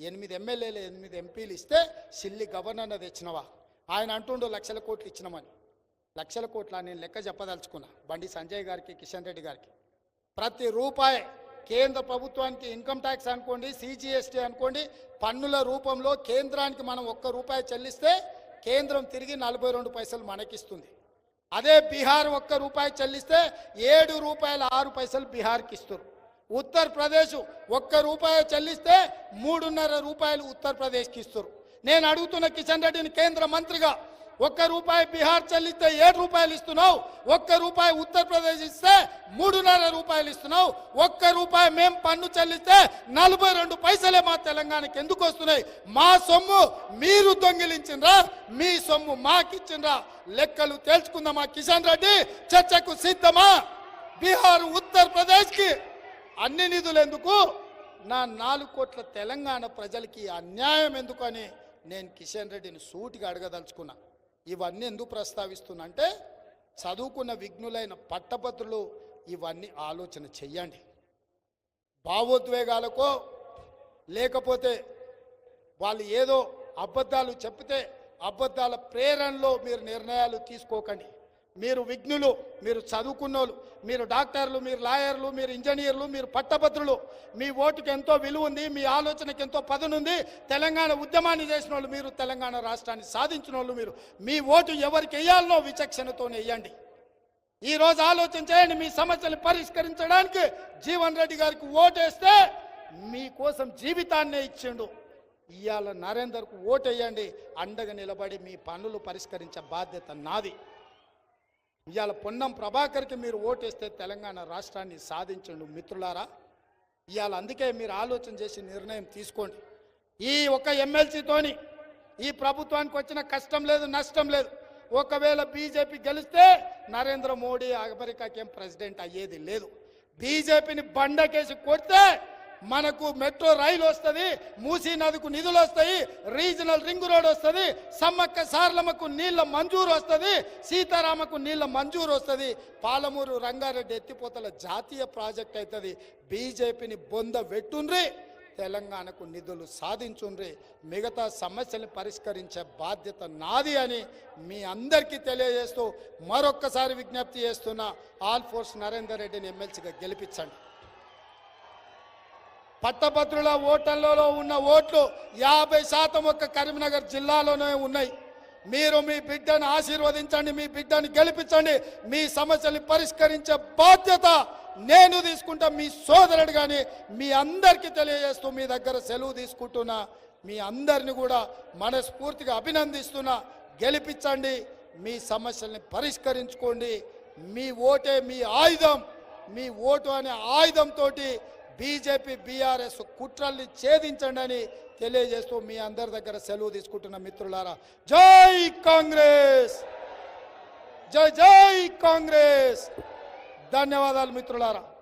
S1: 8 ఎమ్మెల్యేలు 8 ఎంపీలు ఇస్తే సిల్లి గవర్నర్ తెచ్చినవా? ఆయన అంటుండు లక్షల కోట్లు ఇచ్చినామని. లక్షల కోట్ల నేను లెక్క చెప్పదలుచుకున్నా బండి సంజయ్ గారికి, కిషన్ రెడ్డి గారికి. ప్రతి రూపాయి కేంద్ర ప్రభుత్వానికి ఇన్కమ్ ట్యాక్స్ అనుకోండి, సిజిఎస్టీ అనుకోండి, పన్నుల రూపంలో కేంద్రానికి మనం 1 రూపాయి చెల్లిస్తే కేంద్రం తిరిగి 42 పైసలు మనకిస్తుంది. అదే బీహార్ 1 రూపాయి చెల్లిస్తే 7 రూపాయల 6 పైసలు బీహార్కి ఇస్తారు. ఉత్తరప్రదేశ్ 1 రూపాయి చెల్లిస్తే 3.5 రూపాయలు ఉత్తరప్రదేశ్కి ఇస్తారు. నేను అడుగుతున్న కిషన్ రెడ్డిని కేంద్ర మంత్రిగా, 1 రూపాయి బీహార్ చెల్లిస్తే 7 రూపాయలు ఇస్తున్నావు, 1 రూపాయి ఉత్తరప్రదేశ్ ఇస్తే 3.5 రూపాయలు ఇస్తున్నావు, 1 రూపాయి మేము పన్ను చెల్లిస్తే 42 పైసలే మా తెలంగాణకి ఎందుకు వస్తున్నాయి? మా సొమ్ము మీరు దొంగిలించిండ్రా, మీ సొమ్ము మాకిచ్చిండ్రా? లెక్కలు తేల్చుకుందామా కిషన్ రెడ్డి? చర్చకు సిద్ధమా? బీహార్, ఉత్తరప్రదేశ్కి అన్ని నిధులు ఎందుకు? నా 4 కోట్ల తెలంగాణ ప్రజలకి అన్యాయం ఎందుకు అని నేను కిషన్ రెడ్డిని సూటిగా అడగదలుచుకున్నా. ఇవన్నీ ఎందుకు ప్రస్తావిస్తున్నా అంటే చదువుకున్న విఘ్నులైన పట్టభద్రులు ఇవన్నీ ఆలోచన చెయ్యండి. భావోద్వేగాలకో లేకపోతే వాళ్ళు ఏదో అబద్ధాలు చెప్తే అబద్ధాల ప్రేరణలో మీరు నిర్ణయాలు తీసుకోకండి. మీరు విఘ్నులు, మీరు చదువుకున్నోళ్ళు, మీరు డాక్టర్లు, మీరు లాయర్లు, మీరు ఇంజనీర్లు, మీరు పట్టభద్రులు. మీ ఓటుకి ఎంతో విలువ ఉంది, మీ ఆలోచనకి ఎంతో పదునుంది. తెలంగాణ ఉద్యమాన్ని చేసిన వాళ్ళు మీరు, తెలంగాణ రాష్ట్రాన్ని సాధించిన వాళ్ళు మీరు. మీ ఓటు ఎవరికి వేయాలనో విచక్షణతోనే వేయండి. ఈరోజు ఆలోచన చేయండి. మీ సమస్యలు పరిష్కరించడానికి జీవన్ రెడ్డి గారికి ఓటేస్తే మీకోసం జీవితాన్నే ఇచ్చిండు. ఇవాళ నరేందర్కు ఓటేయండి. అండగా నిలబడి మీ పనులు పరిష్కరించే బాధ్యత నాది. ఇవాళ పొన్నం ప్రభాకర్కి మీరు ఓటేస్తే తెలంగాణ రాష్ట్రాన్ని సాధించండు మిత్రులారా. ఇవాళ అందుకే మీరు ఆలోచన చేసి నిర్ణయం తీసుకోండి. ఈ ఒక ఎమ్మెల్సీతోని ఈ ప్రభుత్వానికి వచ్చిన కష్టం లేదు, నష్టం లేదు. ఒకవేళ బీజేపీ గెలిస్తే నరేంద్ర మోడీ అమెరికాకి ఏం ప్రెసిడెంట్ అయ్యేది లేదు. బీజేపీని బండకేసి కొడితే మనకు మెట్రో రైలు వస్తుంది, మూసీ నదికు నిధులు వస్తాయి, రీజనల్ రింగ్ రోడ్ వస్తుంది, సమ్మక్క సారలమ్మకు నీళ్ల మంజూరు వస్తుంది, సీతారామకు నీళ్ల మంజూరు వస్తుంది, పాలమూరు రంగారెడ్డి ఎత్తిపోతల జాతీయ ప్రాజెక్ట్ అవుతుంది. బీజేపీని బొంద వెట్టుండ్రి, తెలంగాణకు నిధులు సాధించుండ్రి, మిగతా సమస్యలను పరిష్కరించే బాధ్యత నాది అని మీ అందరికీ తెలియజేస్తూ మరొక్కసారి విజ్ఞప్తి చేస్తున్న ఆల్ ఫోర్స్ నరేందర్ రెడ్డిని ఎమ్మెల్సీగా గెలిపించండి. పట్టభద్రుల ఓటర్లలో ఉన్న ఓట్లు 50% ఒక్క కరీంనగర్ జిల్లాలోనే ఉన్నాయి. మీరు మీ బిడ్డను ఆశీర్వదించండి, మీ బిడ్డను గెలిపించండి. మీ సమస్యలు పరిష్కరించే బాధ్యత నేను తీసుకుంటా, మీ సోదరుడు. కానీ మీ అందరికీ తెలియజేస్తూ మీ దగ్గర సెలవు తీసుకుంటున్నా. మీ అందరిని కూడా మనస్ఫూర్తిగా అభినందిస్తున్నా. గెలిపించండి, మీ సమస్యల్ని పరిష్కరించుకోండి. మీ ఓటే మీ ఆయుధం.
S2: మీ ఓటు అనే ఆయుధంతో బీజేపీ బీఆర్ఎస్ కుట్రల్ని ఛేదించండి అని తెలియజేస్తూ మీ అందరి దగ్గర సెలవు తీసుకుంటున్న మిత్రులారా, జై కాంగ్రెస్, జై జై కాంగ్రెస్. ధన్యవాదాలు మిత్రులారా.